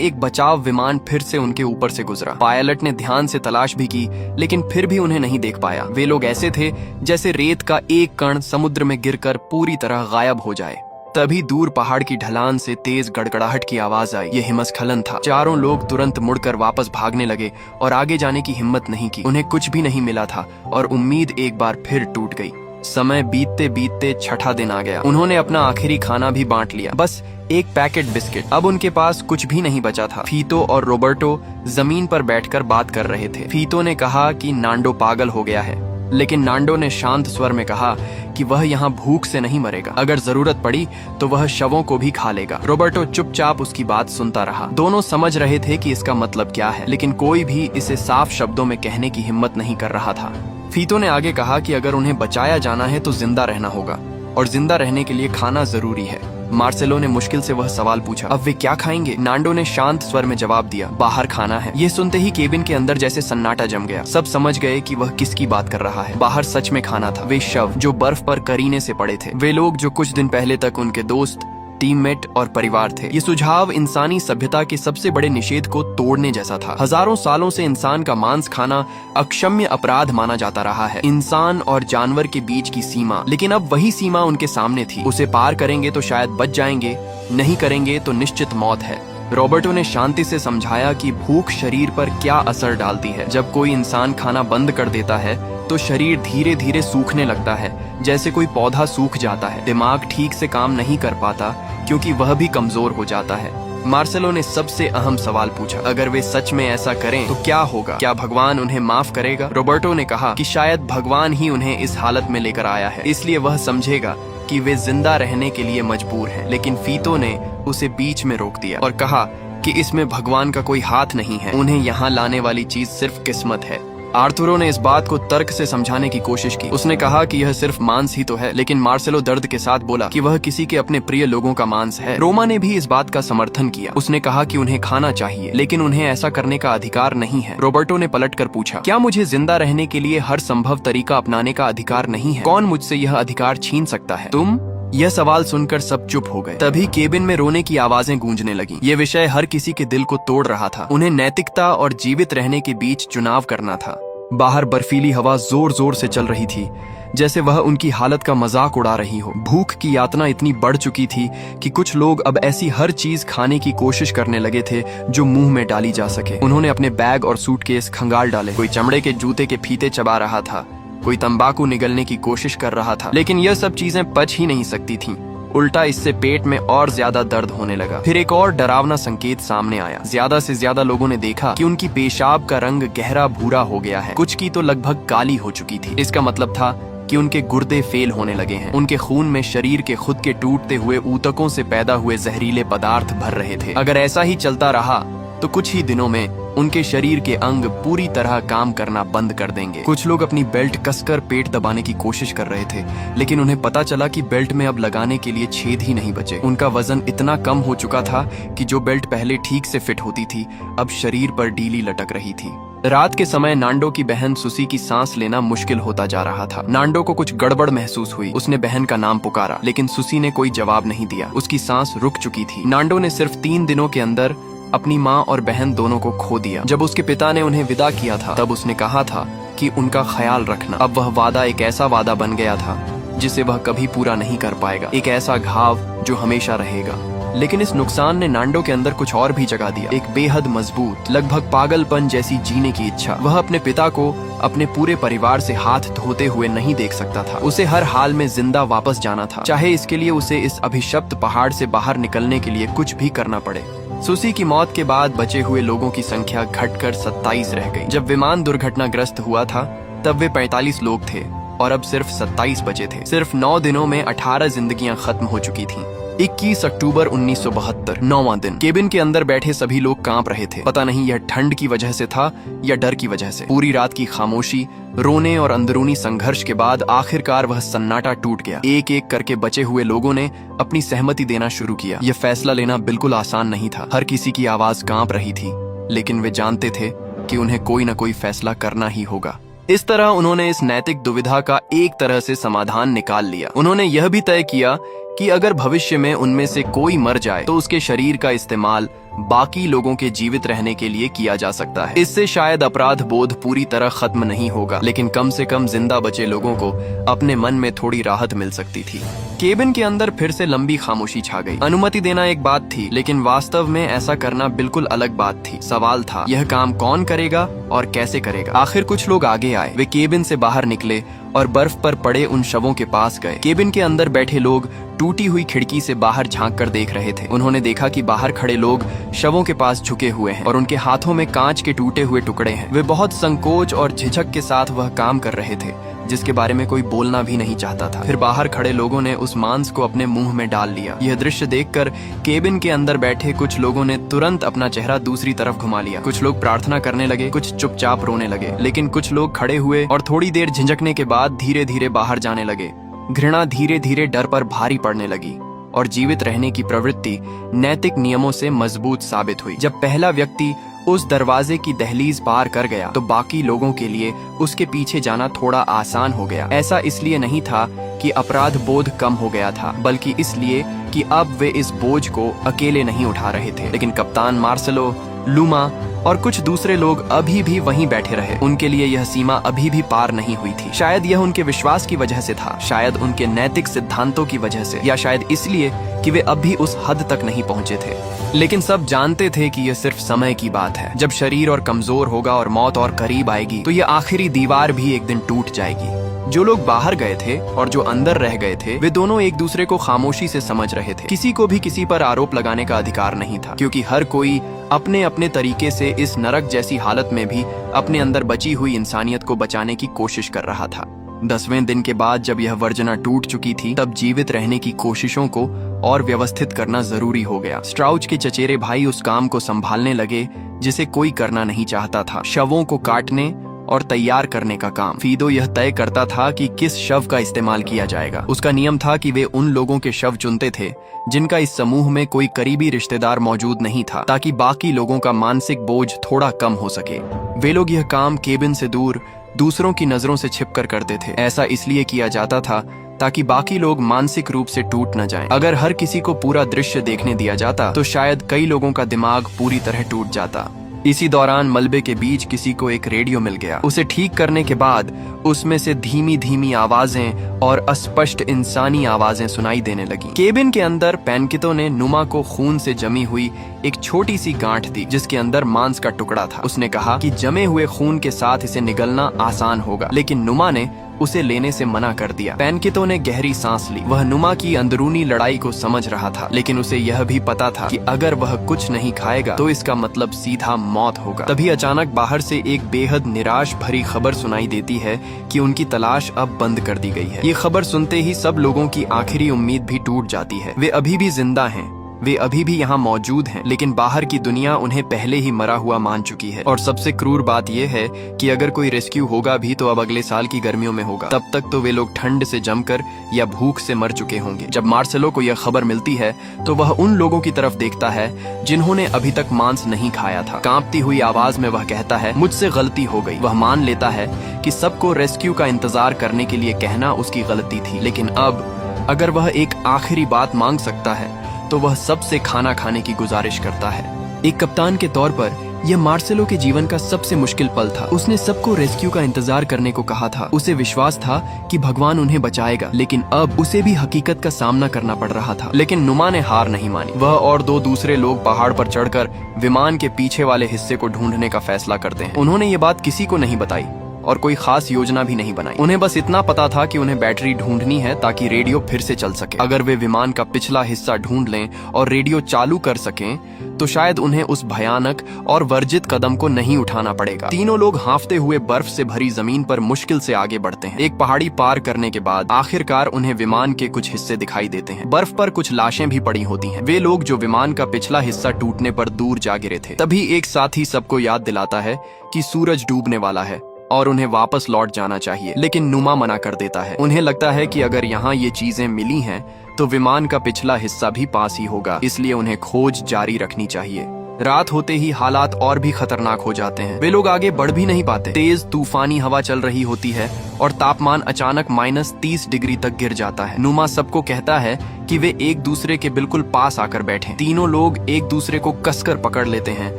एक बचाव विमान फिर से उनके ऊपर से गुजरा। पायलट ने ध्यान से तलाश भी की, लेकिन फिर भी उन्हें नहीं देख पाया। वे लोग ऐसे थे जैसे रेत का एक कण समुद्र में गिरकर पूरी तरह गायब हो जाए। तभी दूर पहाड़ की ढलान से तेज गड़गड़ाहट की आवाज आई। ये हिमस्खलन था। चारों लोग तुरंत मुड़कर वापस भागने लगे और आगे जाने की हिम्मत नहीं की। उन्हें कुछ भी नहीं मिला था और उम्मीद एक बार फिर टूट गई। समय बीतते बीतते छठा दिन आ गया। उन्होंने अपना आखिरी खाना भी बांट लिया, बस एक पैकेट बिस्किट। अब उनके पास कुछ भी नहीं बचा था। फीतो और रॉबर्टो जमीन पर बैठकर बात कर रहे थे। फीतो ने कहा कि नांडो पागल हो गया है, लेकिन नांडो ने शांत स्वर में कहा कि वह यहाँ भूख से नहीं मरेगा। अगर जरूरत पड़ी तो वह शवों को भी खा लेगा। रॉबर्टो चुपचाप उसकी बात सुनता रहा। दोनों समझ रहे थे कि इसका मतलब क्या है, लेकिन कोई भी इसे साफ शब्दों में कहने की हिम्मत नहीं कर रहा था। फीतो ने आगे कहा कि अगर उन्हें बचाया जाना है तो जिंदा रहना होगा। और जिंदा रहने के लिए खाना जरूरी है। मार्सेलो ने मुश्किल से वह सवाल पूछा, अब वे क्या खाएंगे? नांडो ने शांत स्वर में जवाब दिया, बाहर खाना है। ये सुनते ही केबिन के अंदर जैसे सन्नाटा जम गया। सब समझ गए कि वह किसकी बात कर रहा है। बाहर सच में खाना था। वे शव जो बर्फ पर करीने से पड़े थे, वे लोग जो कुछ दिन पहले तक उनके दोस्त, टीममेट और परिवार थे। ये सुझाव इंसानी सभ्यता के सबसे बड़े निषेध को तोड़ने जैसा था। हजारों सालों से इंसान का मांस खाना अक्षम्य अपराध माना जाता रहा है, इंसान और जानवर के बीच की सीमा। लेकिन अब वही सीमा उनके सामने थी। उसे पार करेंगे तो शायद बच जाएंगे, नहीं करेंगे तो निश्चित मौत है। रॉबर्टो ने शांति से समझाया कि भूख शरीर पर क्या असर डालती है। जब कोई इंसान खाना बंद कर देता है तो शरीर धीरे धीरे सूखने लगता है, जैसे कोई पौधा सूख जाता है। दिमाग ठीक से काम नहीं कर पाता क्योंकि वह भी कमजोर हो जाता है। मार्सेलो ने सबसे अहम सवाल पूछा, अगर वे सच में ऐसा करें तो क्या होगा? क्या भगवान उन्हें माफ करेगा? रॉबर्टो ने कहा कि शायद भगवान ही उन्हें इस हालत में लेकर आया है, इसलिए वह समझेगा कि वे जिंदा रहने के लिए मजबूर हैं। लेकिन फीतो ने उसे बीच में रोक दिया और कहा कि इसमें भगवान का कोई हाथ नहीं है, उन्हें यहाँ लाने वाली चीज सिर्फ किस्मत है। आर्थुरो ने इस बात को तर्क से समझाने की कोशिश की। उसने कहा कि यह सिर्फ मांस ही तो है, लेकिन मार्सेलो दर्द के साथ बोला कि वह किसी के अपने प्रिय लोगों का मांस है। रोमा ने भी इस बात का समर्थन किया। उसने कहा कि उन्हें खाना चाहिए, लेकिन उन्हें ऐसा करने का अधिकार नहीं है। रॉबर्टो ने पलटकर पूछा, क्या मुझे जिंदा रहने के लिए हर संभव तरीका अपनाने का अधिकार नहीं है? कौन मुझसे यह अधिकार छीन सकता है? तुम? यह सवाल सुनकर सब चुप हो गए। तभी केबिन में रोने की आवाजें गूंजने लगीं। ये विषय हर किसी के दिल को तोड़ रहा था। उन्हें नैतिकता और जीवित रहने के बीच चुनाव करना था। बाहर बर्फीली हवा जोर जोर से चल रही थी, जैसे वह उनकी हालत का मजाक उड़ा रही हो। भूख की यातना इतनी बढ़ चुकी थी कि कुछ लोग अब ऐसी हर चीज खाने की कोशिश करने लगे थे जो मुंह में डाली जा सके। उन्होंने अपने बैग और सूटकेस खंगाल डाले। कोई चमड़े के जूते के फीते चबा रहा था, कोई तंबाकू निगलने की कोशिश कर रहा था, लेकिन यह सब चीजें पच ही नहीं सकती थीं। उल्टा इससे पेट में और ज्यादा दर्द होने लगा। फिर एक और डरावना संकेत सामने आया। ज्यादा से ज्यादा लोगों ने देखा कि उनकी पेशाब का रंग गहरा भूरा हो गया है। कुछ की तो लगभग काली हो चुकी थी। इसका मतलब था कि उनके गुर्दे फेल होने लगे हैं। उनके खून में शरीर के खुद के टूटते हुए ऊतकों से पैदा हुए जहरीले पदार्थ भर रहे थे। अगर ऐसा ही चलता रहा तो कुछ ही दिनों में उनके शरीर के अंग पूरी तरह काम करना बंद कर देंगे। कुछ लोग अपनी बेल्ट कसकर पेट दबाने की कोशिश कर रहे थे, लेकिन उन्हें पता चला कि बेल्ट में अब लगाने के लिए छेद ही नहीं बचे। उनका वजन इतना कम हो चुका था कि जो बेल्ट पहले ठीक से फिट होती थी, अब शरीर पर डीली लटक रही थी। रात के समय नांडो की बहन सुसी की सांस लेना मुश्किल होता जा रहा था। नांडो को कुछ गड़बड़ महसूस हुई। उसने बहन का नाम पुकारा, लेकिन सुसी ने कोई जवाब नहीं दिया। उसकी सांस रुक चुकी थी। नांडो ने सिर्फ 3 दिनों के अंदर अपनी माँ और बहन दोनों को खो दिया। जब उसके पिता ने उन्हें विदा किया था, तब उसने कहा था कि उनका ख्याल रखना। अब वह वादा एक ऐसा वादा बन गया था जिसे वह कभी पूरा नहीं कर पाएगा, एक ऐसा घाव जो हमेशा रहेगा। लेकिन इस नुकसान ने नांडो के अंदर कुछ और भी जगा दिया, एक बेहद मजबूत, लगभग पागलपन जैसी जीने की इच्छा। वह अपने पिता को अपने पूरे परिवार से हाथ धोते हुए नहीं देख सकता था। उसे हर हाल में जिंदा वापस जाना था, चाहे इसके लिए उसे इस अभिशप्त पहाड़ से बाहर निकलने के लिए कुछ भी करना पड़े। सुसी की मौत के बाद बचे हुए लोगों की संख्या घटकर 27 रह गई। जब विमान दुर्घटनाग्रस्त हुआ था तब वे 45 लोग थे और अब सिर्फ 27 बचे थे। सिर्फ 9 दिनों में 18 जिंदगियां खत्म हो चुकी थीं। 21 अक्टूबर 1972, 9वां दिन। केबिन के अंदर बैठे सभी लोग कांप रहे थे। पता नहीं यह ठंड की वजह से था या डर की वजह से। पूरी रात की खामोशी, रोने और अंदरूनी संघर्ष के बाद आखिरकार वह सन्नाटा टूट गया। एक एक करके बचे हुए लोगों ने अपनी सहमति देना शुरू किया। यह फैसला लेना बिल्कुल आसान नहीं था। हर किसी की आवाज कांप रही थी, लेकिन वे जानते थे कि उन्हें कोई न कोई फैसला करना ही होगा। इस तरह उन्होंने इस नैतिक दुविधा का एक तरह से समाधान निकाल लिया। उन्होंने यह भी तय किया कि अगर भविष्य में उनमें से कोई मर जाए तो उसके शरीर का इस्तेमाल बाकी लोगों के जीवित रहने के लिए किया जा सकता है। इससे शायद अपराध बोध पूरी तरह खत्म नहीं होगा, लेकिन कम से कम जिंदा बचे लोगों को अपने मन में थोड़ी राहत मिल सकती थी। केबिन के अंदर फिर से लंबी खामोशी छा गई। अनुमति देना एक बात थी, लेकिन वास्तव में ऐसा करना बिल्कुल अलग बात थी। सवाल था, यह काम कौन करेगा और कैसे करेगा? आखिर कुछ लोग आगे आए। वे केबिन से बाहर निकले और बर्फ पर पड़े उन शवों के पास गए। केबिन के अंदर बैठे लोग टूटी हुई खिड़की से बाहर झांक कर देख रहे थे। उन्होंने देखा कि बाहर खड़े लोग शवों के पास झुके हुए हैं और उनके हाथों में कांच के टूटे हुए टुकड़े हैं। वे बहुत संकोच और झिझक के साथ वह काम कर रहे थे जिसके बारे में कोई बोलना भी नहीं चाहता था। फिर बाहर खड़े लोगों ने उस मांस को अपने मुंह में डाल लिया। यह दृश्य देखकर केबिन के अंदर बैठे कुछ लोगों ने तुरंत अपना चेहरा दूसरी तरफ घुमा लिया। कुछ लोग प्रार्थना करने लगे, कुछ चुपचाप रोने लगे, लेकिन कुछ लोग खड़े हुए और थोड़ी देर झिझकने के बाद धीरे धीरे बाहर जाने लगे। घृणा धीरे धीरे डर पर भारी पड़ने लगी और जीवित रहने की प्रवृत्ति नैतिक नियमों से मजबूत साबित हुई। जब पहला व्यक्ति उस दरवाजे की दहलीज पार कर गया तो बाकी लोगों के लिए उसके पीछे जाना थोड़ा आसान हो गया। ऐसा इसलिए नहीं था कि अपराध बोध कम हो गया था, बल्कि इसलिए कि अब वे इस बोझ को अकेले नहीं उठा रहे थे। लेकिन कप्तान मार्सेलो, लूमा और कुछ दूसरे लोग अभी भी वहीं बैठे रहे। उनके लिए यह सीमा अभी भी पार नहीं हुई थी। शायद यह उनके विश्वास की वजह से था, शायद उनके नैतिक सिद्धांतों की वजह से, या शायद इसलिए कि वे अब भी उस हद तक नहीं पहुंचे थे। लेकिन सब जानते थे कि यह सिर्फ समय की बात है। जब शरीर और कमजोर होगा और मौत और करीब आएगी तो यह आखिरी दीवार भी एक दिन टूट जाएगी। जो लोग बाहर गए थे और जो अंदर रह गए थे, वे दोनों एक दूसरे को खामोशी से समझ रहे थे। किसी को भी किसी पर आरोप लगाने का अधिकार नहीं था, क्योंकि हर कोई अपने अपने तरीके से इस नरक जैसी हालत में भी अपने अंदर बची हुई इंसानियत को बचाने की कोशिश कर रहा था। 10वें दिन के बाद जब यह वर्जना टूट चुकी थी, तब जीवित रहने की कोशिशों को और व्यवस्थित करना जरूरी हो गया। स्ट्राउच के चचेरे भाई उस काम को संभालने लगे जिसे कोई करना नहीं चाहता था, शवों को काटने और तैयार करने का काम। फीदो यह तय करता था कि किस शव का इस्तेमाल किया जाएगा। उसका नियम था कि वे उन लोगों के शव चुनते थे जिनका इस समूह में कोई करीबी रिश्तेदार मौजूद नहीं था, ताकि बाकी लोगों का मानसिक बोझ थोड़ा कम हो सके। वे लोग यह काम केबिन से दूर दूसरों की नजरों से छिपकर करते थे। ऐसा इसलिए किया जाता था ताकि बाकी लोग मानसिक रूप से टूट न जाएं। अगर हर किसी को पूरा दृश्य देखने दिया जाता तो शायद कई लोगों का दिमाग पूरी तरह टूट जाता। इसी दौरान मलबे के बीच किसी को एक रेडियो मिल गया। उसे ठीक करने के बाद उसमें से धीमी धीमी आवाजें और अस्पष्ट इंसानी आवाजें सुनाई देने लगी। केबिन के अंदर पैनकितो ने नुमा को खून से जमी हुई एक छोटी सी गांठ दी जिसके अंदर मांस का टुकड़ा था। उसने कहा कि जमे हुए खून के साथ इसे निगलना आसान होगा, लेकिन नुमा ने उसे लेने से मना कर दिया। पैनकितो ने गहरी सांस ली। वह नुमा की अंदरूनी लड़ाई को समझ रहा था, लेकिन उसे यह भी पता था कि अगर वह कुछ नहीं खाएगा तो इसका मतलब सीधा मौत होगा। तभी अचानक बाहर से एक बेहद निराश भरी खबर सुनाई देती है कि उनकी तलाश अब बंद कर दी गई है। ये खबर सुनते ही सब लोगों की आखिरी उम्मीद भी टूट जाती है। वे अभी भी जिंदा हैं, वे अभी भी यहाँ मौजूद हैं, लेकिन बाहर की दुनिया उन्हें पहले ही मरा हुआ मान चुकी है। और सबसे क्रूर बात यह है कि अगर कोई रेस्क्यू होगा भी तो अब अगले साल की गर्मियों में होगा। तब तक तो वे लोग ठंड से जमकर या भूख से मर चुके होंगे। जब मार्सेलो को यह खबर मिलती है तो वह उन लोगों की तरफ देखता है जिन्होंने अभी तक मांस नहीं खाया था। कांपती हुई आवाज में वह कहता है, मुझसे गलती हो गई। वह मान लेता है कि सबको रेस्क्यू का इंतजार करने के लिए कहना उसकी गलती थी, लेकिन अब अगर वह एक आखिरी बात मांग सकता है तो वह सबसे खाना खाने की गुजारिश करता है। एक कप्तान के तौर पर यह मार्सेलो के जीवन का सबसे मुश्किल पल था। उसने सबको रेस्क्यू का इंतजार करने को कहा था। उसे विश्वास था कि भगवान उन्हें बचाएगा, लेकिन अब उसे भी हकीकत का सामना करना पड़ रहा था। लेकिन नुमा ने हार नहीं मानी। वह और दो दूसरे लोग पहाड़ पर चढ़कर विमान के पीछे वाले हिस्से को ढूंढने का फैसला करते हैं। उन्होंने ये बात किसी को नहीं बताई और कोई खास योजना भी नहीं बनाई। उन्हें बस इतना पता था कि उन्हें बैटरी ढूंढनी है ताकि रेडियो फिर से चल सके। अगर वे विमान का पिछला हिस्सा ढूंढ लें और रेडियो चालू कर सकें तो शायद उन्हें उस भयानक और वर्जित कदम को नहीं उठाना पड़ेगा। तीनों लोग हांफते हुए बर्फ से भरी जमीन पर मुश्किल से आगे बढ़ते हैं। एक पहाड़ी पार करने के बाद आखिरकार उन्हें विमान के कुछ हिस्से दिखाई देते हैं। बर्फ पर कुछ लाशें भी पड़ी होती हैं। वे लोग जो विमान का पिछला हिस्सा टूटने पर दूर जा गिरे थे। तभी एक साथी सबको याद दिलाता है कि सूरज डूबने वाला है और उन्हें वापस लौट जाना चाहिए, लेकिन नुमा मना कर देता है। उन्हें लगता है कि अगर यहाँ ये चीजें मिली हैं तो विमान का पिछला हिस्सा भी पास ही होगा, इसलिए उन्हें खोज जारी रखनी चाहिए। रात होते ही हालात और भी खतरनाक हो जाते हैं। वे लोग आगे बढ़ भी नहीं पाते। तेज तूफानी हवा चल रही होती है और तापमान अचानक -30 डिग्री तक गिर जाता है। नुमा सबको कहता है कि वे एक दूसरे के बिल्कुल पास आकर बैठें। तीनों लोग एक दूसरे को कसकर पकड़ लेते हैं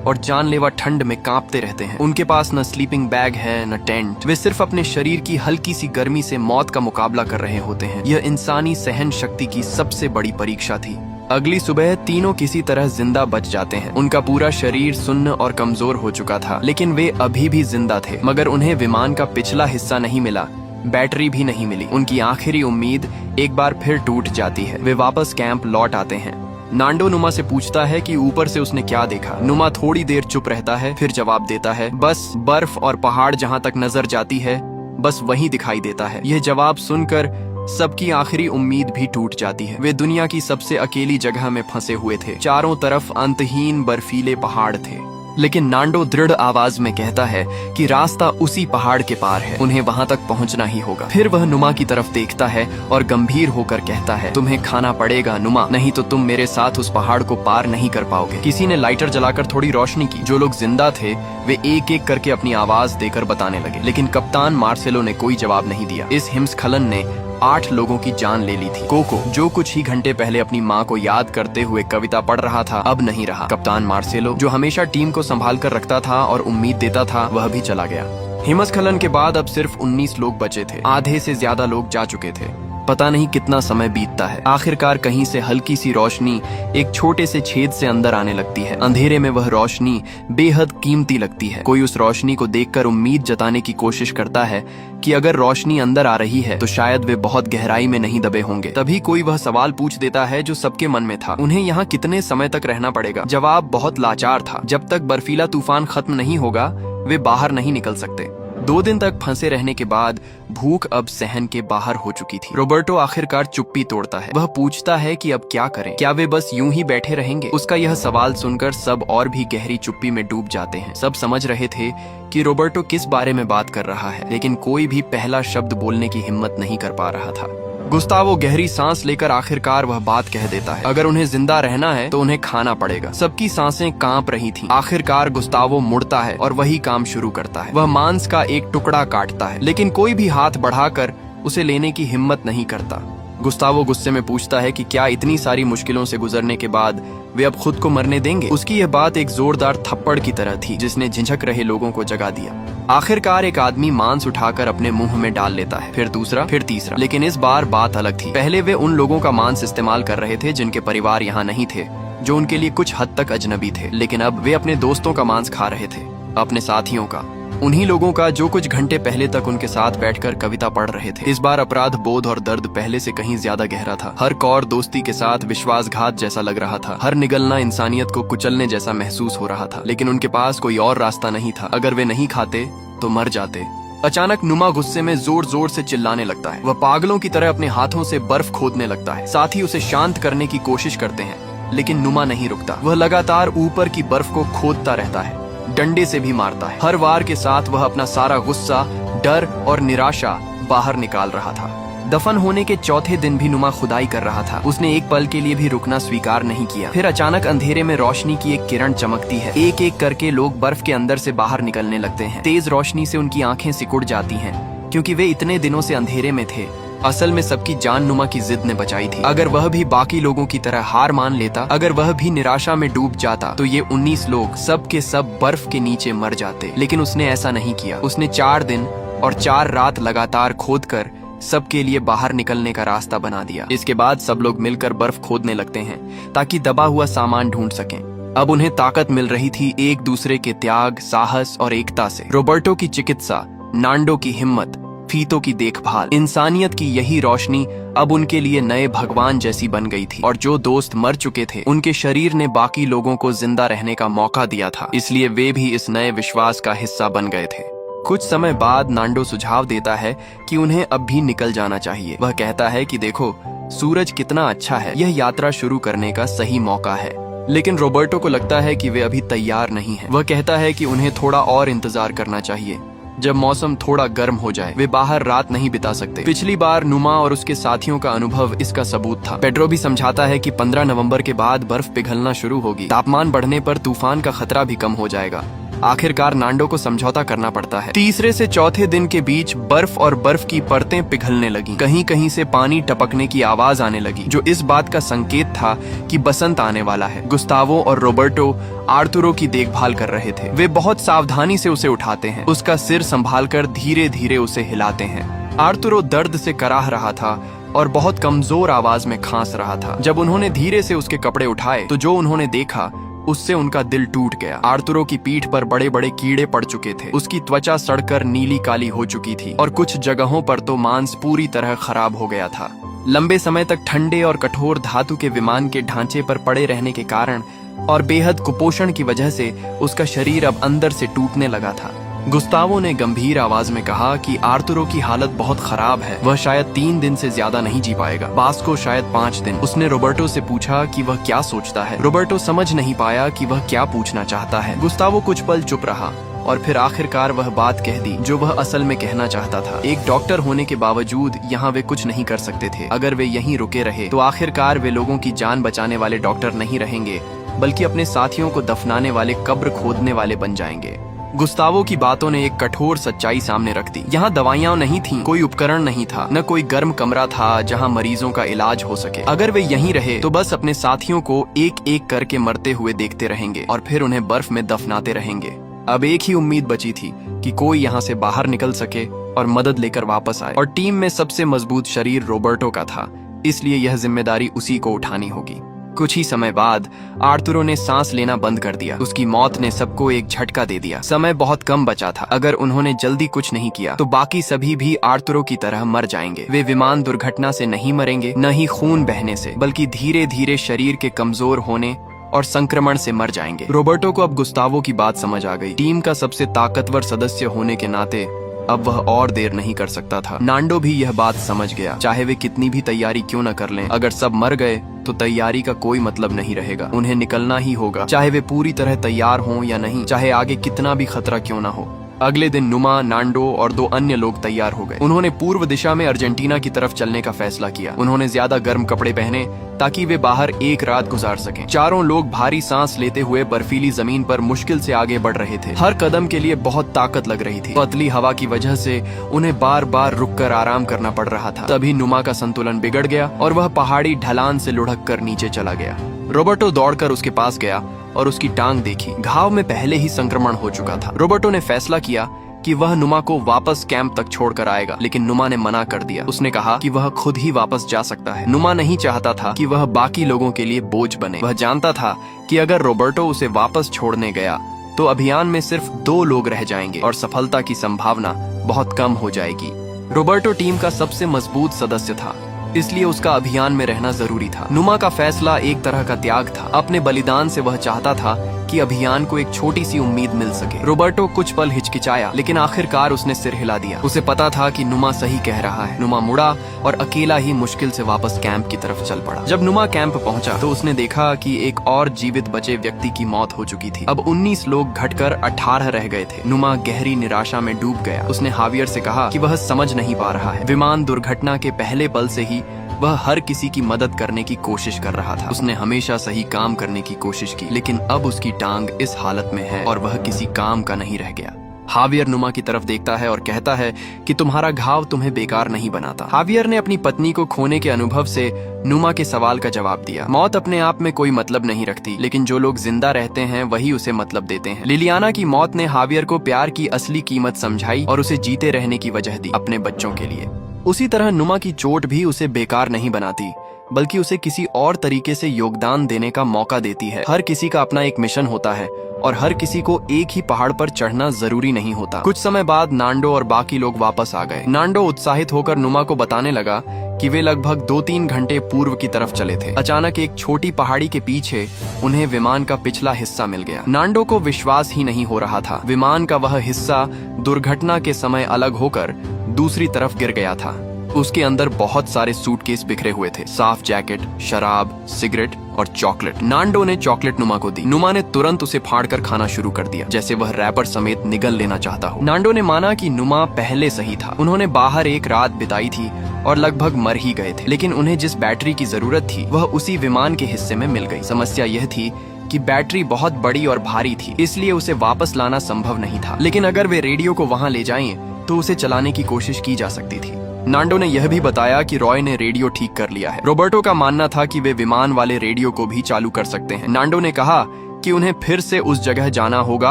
और जानलेवा ठंड में कांपते रहते हैं। उनके पास न स्लीपिंग बैग है न टेंट। वे सिर्फ अपने शरीर की हल्की सी गर्मी से मौत का मुकाबला कर रहे होते हैं। यह इंसानी सहन शक्ति की सबसे बड़ी परीक्षा थी। अगली सुबह तीनों किसी तरह जिंदा बच जाते हैं। उनका पूरा शरीर सुन्न और कमजोर हो चुका था, लेकिन वे अभी भी जिंदा थे। मगर उन्हें विमान का पिछला हिस्सा नहीं मिला, बैटरी भी नहीं मिली। उनकी आखिरी उम्मीद एक बार फिर टूट जाती है। वे वापस कैंप लौट आते हैं। नांडो नुमा से पूछता है कि ऊपर से उसने क्या देखा। नुमा थोड़ी देर चुप रहता है, फिर जवाब देता है, बस बर्फ और पहाड़ जहाँ तक नजर जाती है बस वही दिखाई देता है। यह जवाब सुनकर सबकी आखिरी उम्मीद भी टूट जाती है। वे दुनिया की सबसे अकेली जगह में फंसे हुए थे। चारों तरफ अंतहीन बर्फीले पहाड़ थे, लेकिन नांडो दृढ़ आवाज में कहता है कि रास्ता उसी पहाड़ के पार है, उन्हें वहां तक पहुंचना ही होगा। फिर वह नुमा की तरफ देखता है और गंभीर होकर कहता है, तुम्हें खाना पड़ेगा नुमा, नहीं तो तुम मेरे साथ उस पहाड़ को पार नहीं कर पाओगे। किसी ने लाइटर जलाकर थोड़ी रोशनी की। जो लोग जिंदा थे वे एक एक करके अपनी आवाज देकर बताने लगे, लेकिन कप्तान मार्सेलो ने कोई जवाब नहीं दिया। इस हिमस्खलन ने 8 लोगों की जान ले ली थी। कोको, जो कुछ ही घंटे पहले अपनी माँ को याद करते हुए कविता पढ़ रहा था, अब नहीं रहा। कप्तान मार्सेलो, जो हमेशा टीम को संभाल कर रखता था और उम्मीद देता था, वह भी चला गया। हिमस्खलन के बाद अब सिर्फ 19 लोग बचे थे। आधे से ज्यादा लोग जा चुके थे। पता नहीं कितना समय बीतता है। आखिरकार कहीं से हल्की सी रोशनी एक छोटे से छेद से अंदर आने लगती है। अंधेरे में वह रोशनी बेहद कीमती लगती है। कोई उस रोशनी को देखकर उम्मीद जताने की कोशिश करता है कि अगर रोशनी अंदर आ रही है तो शायद वे बहुत गहराई में नहीं दबे होंगे। तभी कोई वह सवाल पूछ देता है जो सबके मन में था, उन्हें यहाँ कितने समय तक रहना पड़ेगा? जवाब बहुत लाचार था, जब तक बर्फीला तूफान खत्म नहीं होगा वे बाहर नहीं निकल सकते। 2 दिन तक फंसे रहने के बाद भूख अब सहन के बाहर हो चुकी थी। रोबर्टो आखिरकार चुप्पी तोड़ता है। वह पूछता है कि अब क्या करें? क्या वे बस यूं ही बैठे रहेंगे? उसका यह सवाल सुनकर सब और भी गहरी चुप्पी में डूब जाते हैं। सब समझ रहे थे कि रोबर्टो किस बारे में बात कर रहा है, लेकिन कोई भी पहला शब्द बोलने की हिम्मत नहीं कर पा रहा था। गुस्तावो गहरी सांस लेकर आखिरकार वह बात कह देता है, अगर उन्हें जिंदा रहना है तो उन्हें खाना पड़ेगा। सबकी सांसें कांप रही थीं। आखिरकार गुस्तावो मुड़ता है और वही काम शुरू करता है। वह मांस का एक टुकड़ा काटता है, लेकिन कोई भी हाथ बढ़ाकर उसे लेने की हिम्मत नहीं करता। गुस्तावो गुस्से में पूछता है कि क्या इतनी सारी मुश्किलों से गुजरने के बाद वे अब खुद को मरने देंगे? उसकी यह बात एक जोरदार थप्पड़ की तरह थी जिसने झिझक रहे लोगों को जगा दिया। आखिरकार एक आदमी मांस उठाकर अपने मुंह में डाल लेता है, फिर दूसरा, फिर तीसरा। लेकिन इस बार बात अलग थी। पहले वे उन लोगों का मांस इस्तेमाल कर रहे थे जिनके परिवार यहाँ नहीं थे, जो उनके लिए कुछ हद तक अजनबी थे। लेकिन अब वे अपने दोस्तों का मांस खा रहे थे, अपने साथियों का, उन्हीं लोगों का जो कुछ घंटे पहले तक उनके साथ बैठकर कविता पढ़ रहे थे। इस बार अपराध बोध और दर्द पहले से कहीं ज्यादा गहरा था। हर कौर दोस्ती के साथ विश्वासघात जैसा लग रहा था। हर निगलना इंसानियत को कुचलने जैसा महसूस हो रहा था। लेकिन उनके पास कोई और रास्ता नहीं था। अगर वे नहीं खाते तो मर जाते। अचानक नुमा गुस्से में जोर जोर से चिल्लाने लगता है। वह पागलों की तरह अपने हाथों से बर्फ खोदने लगता है। साथी उसे शांत करने की कोशिश करते हैं, लेकिन नुमा नहीं रुकता। वह लगातार ऊपर की बर्फ को खोदता रहता है, डंडे से भी मारता है। हर वार के साथ वह अपना सारा गुस्सा, डर और निराशा बाहर निकाल रहा था। दफन होने के चौथे दिन भी नुमा खुदाई कर रहा था। उसने एक पल के लिए भी रुकना स्वीकार नहीं किया। फिर अचानक अंधेरे में रोशनी की एक किरण चमकती है। एक एक करके लोग बर्फ के अंदर से बाहर निकलने लगते हैं। तेज रोशनी से उनकी आंखें सिकुड़ जाती हैं, क्योंकि वे इतने दिनों से अंधेरे में थे। असल में सबकी जान नुमा की जिद ने बचाई थी। अगर वह भी बाकी लोगों की तरह हार मान लेता, अगर वह भी निराशा में डूब जाता, तो ये 19 लोग सब के सब बर्फ के नीचे मर जाते। लेकिन उसने ऐसा नहीं किया। उसने 4 दिन और 4 रात लगातार खोदकर सबके लिए बाहर निकलने का रास्ता बना दिया। इसके बाद सब लोग मिलकर बर्फ खोदने लगते हैं ताकि दबा हुआ सामान ढूंढ सकें। अब उन्हें ताकत मिल रही थी एक दूसरे के त्याग, साहस और एकता से। रोबर्टो की चिकित्सा, नांडो की हिम्मत, फीतो की देखभाल, इंसानियत की यही रोशनी अब उनके लिए नए भगवान जैसी बन गई थी। और जो दोस्त मर चुके थे, उनके शरीर ने बाकी लोगों को जिंदा रहने का मौका दिया था, इसलिए वे भी इस नए विश्वास का हिस्सा बन गए थे। कुछ समय बाद नांडो सुझाव देता है कि उन्हें अब भी निकल जाना चाहिए। वह कहता है कि देखो, सूरज कितना अच्छा है, यह यात्रा शुरू करने का सही मौका है। लेकिन रोबर्टो को लगता है कि वे अभी तैयार नहीं हैं। वह कहता है कि उन्हें थोड़ा और इंतजार करना चाहिए। जब मौसम थोड़ा गर्म हो जाए, वे बाहर रात नहीं बिता सकते। पिछली बार नुमा और उसके साथियों का अनुभव इसका सबूत था। पेड्रो भी समझाता है कि 15 नवंबर के बाद बर्फ पिघलना शुरू होगी। तापमान बढ़ने पर तूफान का खतरा भी कम हो जाएगा। आखिरकार नांडो को समझौता करना पड़ता है। तीसरे से चौथे दिन के बीच बर्फ और बर्फ की परतें पिघलने लगी। कहीं कहीं से पानी टपकने की आवाज आने लगी, जो इस बात का संकेत था कि बसंत आने वाला है। गुस्तावो और रोबर्टो आर्तुरो की देखभाल कर रहे थे। वे बहुत सावधानी से उसे उठाते हैं, उसका सिर संभालकर धीरे धीरे उसे हिलाते हैं। आर्तुरो दर्द से कराह रहा था और बहुत कमजोर आवाज में खांस रहा था। जब उन्होंने धीरे से उसके कपड़े उठाए तो जो उन्होंने देखा उससे उनका दिल टूट गया। आर्तुरो की पीठ पर बड़े बड़े कीड़े पड़ चुके थे। उसकी त्वचा सड़कर नीली काली हो चुकी थी और कुछ जगहों पर तो मांस पूरी तरह खराब हो गया था। लंबे समय तक ठंडे और कठोर धातु के विमान के ढांचे पर पड़े रहने के कारण और बेहद कुपोषण की वजह से उसका शरीर अब अंदर से टूटने लगा था। गुस्तावो ने गंभीर आवाज में कहा कि आर्तुरो की हालत बहुत खराब है, वह शायद 3 दिन से ज्यादा नहीं जी पाएगा, बास्को शायद 5 दिन। उसने रोबर्टो से पूछा कि वह क्या सोचता है। रोबर्टो समझ नहीं पाया कि वह क्या पूछना चाहता है। गुस्तावो कुछ पल चुप रहा और फिर आखिरकार वह बात कह दी जो वह असल में कहना चाहता था। एक डॉक्टर होने के बावजूद यहाँ वे कुछ नहीं कर सकते थे। अगर वे यहीं रुके रहे तो आखिरकार वे लोगों की जान बचाने वाले डॉक्टर नहीं रहेंगे, बल्कि अपने साथियों को दफनाने वाले कब्र खोदने वाले बन जाएंगे। गुस्तावो की बातों ने एक कठोर सच्चाई सामने रख दी। यहाँ दवाइयाँ नहीं थीं, कोई उपकरण नहीं था, न कोई गर्म कमरा था जहाँ मरीजों का इलाज हो सके। अगर वे यहीं रहे तो बस अपने साथियों को एक एक करके मरते हुए देखते रहेंगे और फिर उन्हें बर्फ में दफनाते रहेंगे। अब एक ही उम्मीद बची थी कि कोई यहाँ से बाहर निकल सके और मदद लेकर वापस आए, और टीम में सबसे मजबूत शरीर रोबर्टो का था, इसलिए यह जिम्मेदारी उसी को उठानी होगी। कुछ ही समय बाद आर्तुरो ने सांस लेना बंद कर दिया। उसकी मौत ने सबको एक झटका दे दिया। समय बहुत कम बचा था। अगर उन्होंने जल्दी कुछ नहीं किया तो बाकी सभी भी आर्तुरो की तरह मर जाएंगे। वे विमान दुर्घटना से नहीं मरेंगे, न ही खून बहने से, बल्कि धीरे धीरे शरीर के कमजोर होने और संक्रमण से मर जाएंगे। रोबर्टो को अब गुस्तावो की बात समझ आ गई। टीम का सबसे ताकतवर सदस्य होने के नाते अब वह और देर नहीं कर सकता था। नांडो भी यह बात समझ गया। चाहे वे कितनी भी तैयारी क्यों न कर लें, अगर सब मर गए तो तैयारी का कोई मतलब नहीं रहेगा। उन्हें निकलना ही होगा, चाहे वे पूरी तरह तैयार हों या नहीं, चाहे आगे कितना भी खतरा क्यों न हो। अगले दिन नुमा, नांडो और 2 अन्य लोग तैयार हो गए। उन्होंने पूर्व दिशा में अर्जेंटीना की तरफ चलने का फैसला किया। उन्होंने ज्यादा गर्म कपड़े पहने ताकि वे बाहर एक रात गुजार सकें। चारों लोग भारी सांस लेते हुए बर्फीली जमीन पर मुश्किल से आगे बढ़ रहे थे। हर कदम के लिए बहुत ताकत लग रही थी। पतली हवा की वजह से उन्हें बार बार रुककर आराम करना पड़ रहा था। तभी नुमा का संतुलन बिगड़ गया और वह पहाड़ी ढलान से लुढ़क कर नीचे चला गया। रोबर्टो दौड़कर उसके पास गया और उसकी टांग देखी। घाव में पहले ही संक्रमण हो चुका था। रोबर्टो ने फैसला किया कि वह नुमा को वापस कैंप तक छोड़कर आएगा, लेकिन नुमा ने मना कर दिया। उसने कहा कि वह खुद ही वापस जा सकता है। नुमा नहीं चाहता था कि वह बाकी लोगों के लिए बोझ बने। वह जानता था कि अगर रोबर्टो उसे वापस छोड़ने गया तो अभियान में सिर्फ 2 लोग रह जाएंगे और सफलता की संभावना बहुत कम हो जाएगी। रोबर्टो टीम का सबसे मजबूत सदस्य था, इसलिए उसका अभियान में रहना जरूरी था। नुमा का फैसला एक तरह का त्याग था। अपने बलिदान से वह चाहता था कि अभियान को एक छोटी सी उम्मीद मिल सके। रोबर्टो कुछ पल हिचकिचाया, लेकिन आखिरकार उसने सिर हिला दिया। उसे पता था कि नुमा सही कह रहा है। नुमा मुड़ा और अकेला ही मुश्किल से वापस कैंप की तरफ चल पड़ा। जब नुमा कैंप पहुंचा तो उसने देखा कि एक और जीवित बचे व्यक्ति की मौत हो चुकी थी। अब 19 लोग घटकर 18 रह गए थे। नुमा गहरी निराशा में डूब गया। उसने हावियर से कहा कि वह समझ नहीं पा रहा है। विमान दुर्घटना के पहले पल से ही वह हर किसी की मदद करने की कोशिश कर रहा था। उसने हमेशा सही काम करने की कोशिश की, लेकिन अब उसकी टांग इस हालत में है और वह किसी काम का नहीं रह गया। हावियर नुमा की तरफ देखता है और कहता है कि तुम्हारा घाव तुम्हें बेकार नहीं बनाता। हावियर ने अपनी पत्नी को खोने के अनुभव से नुमा के सवाल का जवाब दिया। मौत अपने आप में कोई मतलब नहीं रखती, लेकिन जो लोग जिंदा रहते हैं वही उसे मतलब देते हैं। लिलियाना की मौत ने हावियर को प्यार की असली कीमत समझाई और उसे जीते रहने की वजह दी, अपने बच्चों के लिए। उसी तरह नुमा की चोट भी उसे बेकार नहीं बनाती, बल्कि उसे किसी और तरीके से योगदान देने का मौका देती है। हर किसी का अपना एक मिशन होता है और हर किसी को एक ही पहाड़ पर चढ़ना जरूरी नहीं होता। कुछ समय बाद नांडो और बाकी लोग वापस आ गए। नांडो उत्साहित होकर नुमा को बताने लगा कि वे लगभग 2-3 घंटे पूर्व की तरफ चले थे। अचानक एक छोटी पहाड़ी के पीछे उन्हें विमान का पिछला हिस्सा मिल गया। नांडो को विश्वास ही नहीं हो रहा था। विमान का वह हिस्सा दुर्घटना के समय अलग होकर दूसरी तरफ गिर गया था। उसके अंदर बहुत सारे सूटकेस बिखरे हुए थे, साफ जैकेट, शराब, सिगरेट और चॉकलेट। नांडो ने चॉकलेट नुमा को दी। नुमा ने तुरंत उसे फाड़कर खाना शुरू कर दिया, जैसे वह रैपर समेत निगल लेना चाहता हो। नांडो ने माना कि नुमा पहले सही था। उन्होंने बाहर एक रात बिताई थी और लगभग मर ही गए थे, लेकिन उन्हें जिस बैटरी की जरूरत थी वह उसी विमान के हिस्से में मिल गई। समस्या यह थी कि बैटरी बहुत बड़ी और भारी थी, इसलिए उसे वापस लाना संभव नहीं था। लेकिन अगर वे रेडियो को वहां ले जाएं तो उसे चलाने की कोशिश की जा सकती थी। नांडो ने यह भी बताया कि रॉय ने रेडियो ठीक कर लिया है। रोबर्टो का मानना था कि वे विमान वाले रेडियो को भी चालू कर सकते हैं। नांडो ने कहा कि उन्हें फिर से उस जगह जाना होगा